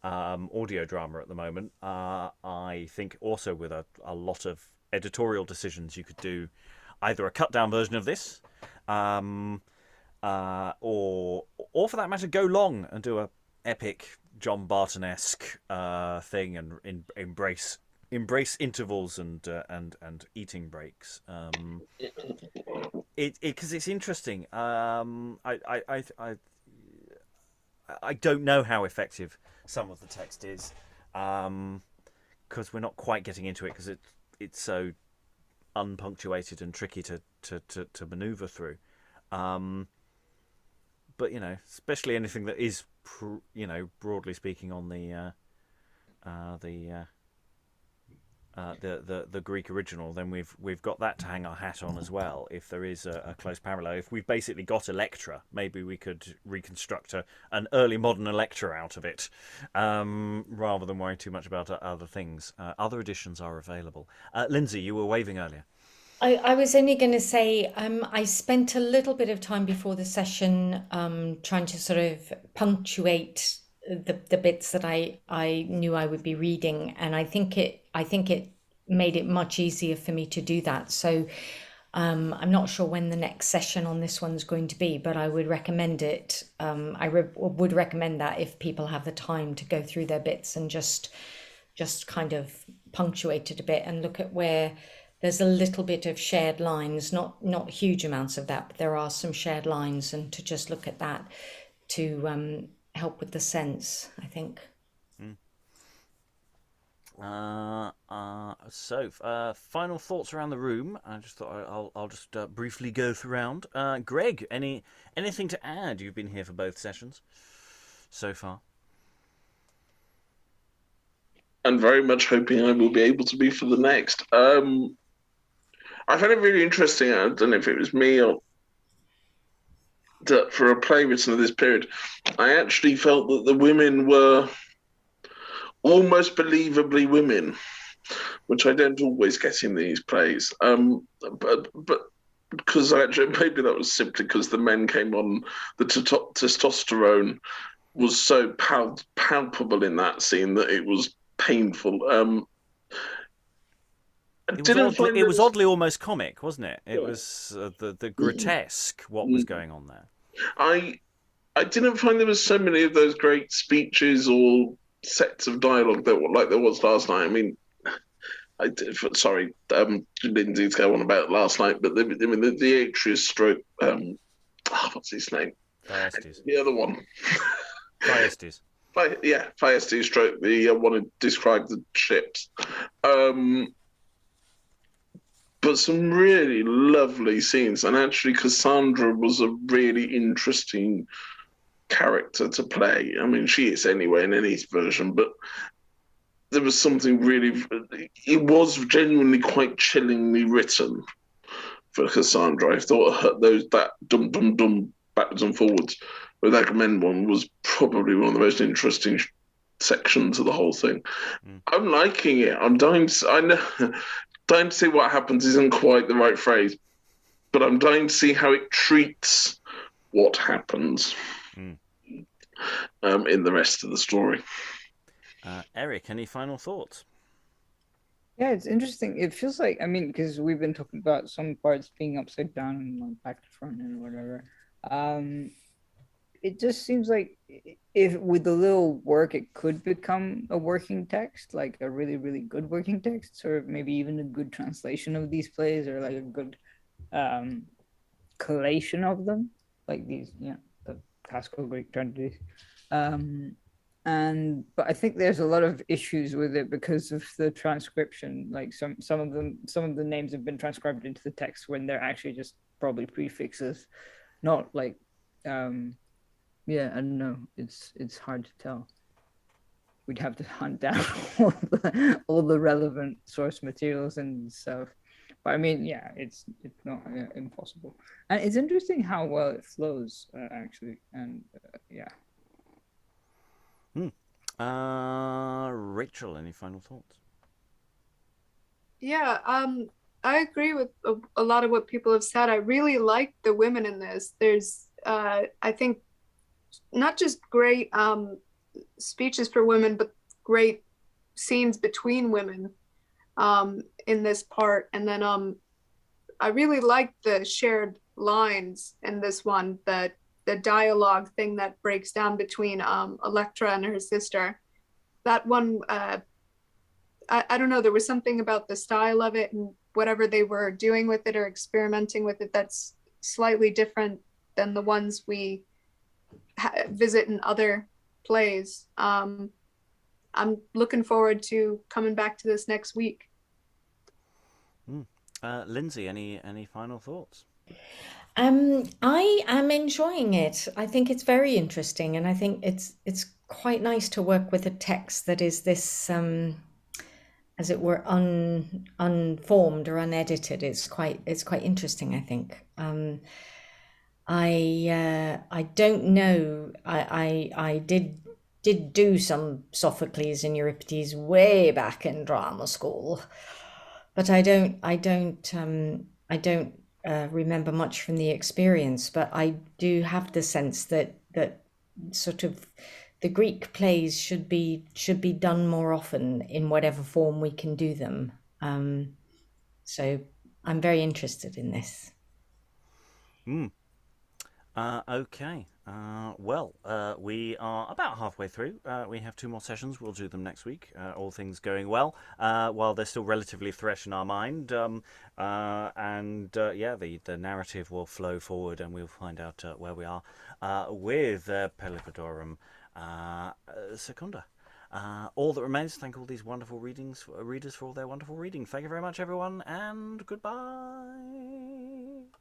audio drama at the moment. I think also with a lot of editorial decisions, you could do either a cut down version of this, or for that matter, go long and do a epic John Barton-esque thing and embrace intervals and eating breaks. Because it's interesting. I don't know how effective some of the text is, because we're not quite getting into it because it's so unpunctuated and tricky to maneuver through. But especially anything that is broadly speaking on the Greek original, then we've got that to hang our hat on as well. If there is a close parallel, if we've basically got Electra, maybe we could reconstruct an early modern Electra out of it, rather than worry too much about other things. Other editions are available. Lynsey, you were waving earlier. I was only going to say I spent a little bit of time before the session trying to sort of punctuate the bits that I knew I would be reading, and I think it made it much easier for me to do that. So I'm not sure when the next session on this one's going to be, but I would recommend it. Would recommend that if people have the time to go through their bits and just kind of punctuate it a bit and look at where there's a little bit of shared lines, not huge amounts of that, but there are some shared lines, and to just look at that to help with the sense, I think. So final thoughts around the room. I just thought I'll just briefly go through round. Greg, anything to add? You've been here for both sessions so far. And very much hoping I will be able to be for the next. I found it really interesting. I don't know if it was me or that for a play written of this period, I actually felt that the women were almost believably women, which I don't always get in these plays. But because actually maybe that was simply because the men came on, the testosterone was so palpable in that scene that it was painful. It was oddly almost comic, wasn't it? It was the grotesque what was going on there. I didn't find there was so many of those great speeches or sets of dialogue like there was last night. I mean, Lynsey to go on about last night, but the Atreus stroke what's his name? Thyestes. The other one. Thyestes. Thyestes stroke the one who described the ships. But some really lovely scenes, and actually Cassandra was a really interesting character to play. I mean, she is anyway in any version, but there was something really. It was genuinely quite chillingly written for Cassandra. I thought that dum dum dum backwards and forwards with Agamemnon was probably one of the most interesting sections of the whole thing. I'm liking it. I'm dying. I know. Dying to see what happens isn't quite the right phrase, but I'm dying to see how it treats what happens in the rest of the story. Eric, any final thoughts? Yeah, it's interesting. It feels like, I mean, because we've been talking about some parts being upside down and like back to front and whatever. It just seems like if with a little work, it could become a working text, like a really, really good working text, or maybe even a good translation of these plays, or like a good collation of them, like these, the classical Greek tragedies. But I think there's a lot of issues with it because of the transcription. Like some of the names have been transcribed into the text when they're actually just probably prefixes, not like I don't know. It's hard to tell. We'd have to hunt down all the relevant source materials and stuff. But I mean, yeah, it's not impossible. And it's interesting how well it flows, actually. And Rachael, any final thoughts? Yeah, I agree with a lot of what people have said. I really like the women in this. There's, I think, not just great speeches for women, but great scenes between women in this part. And then I really like the shared lines in this one, the dialogue thing that breaks down between Electra and her sister. That one, I don't know, there was something about the style of it and whatever they were doing with it or experimenting with it that's slightly different than the ones we visit in other plays. I'm looking forward to coming back to this next week. Lynsey, any final thoughts? I am enjoying it. I think it's very interesting, and I think it's quite nice to work with a text that is this, as it were, unformed or unedited. It's quite interesting, I think. I don't know. I did do some Sophocles and Euripides way back in drama school, but I don't remember much from the experience. But I do have the sense that sort of the Greek plays should be done more often in whatever form we can do them. So I'm very interested in this. Okay. Well, we are about halfway through. We have 2 more sessions. We'll do them next week, all things going well. While they're still relatively fresh in our mind. The narrative will flow forward and we'll find out where we are with Pelopidarum Secunda. All that remains to thank all these wonderful readers for all their wonderful reading. Thank you very much, everyone, and goodbye.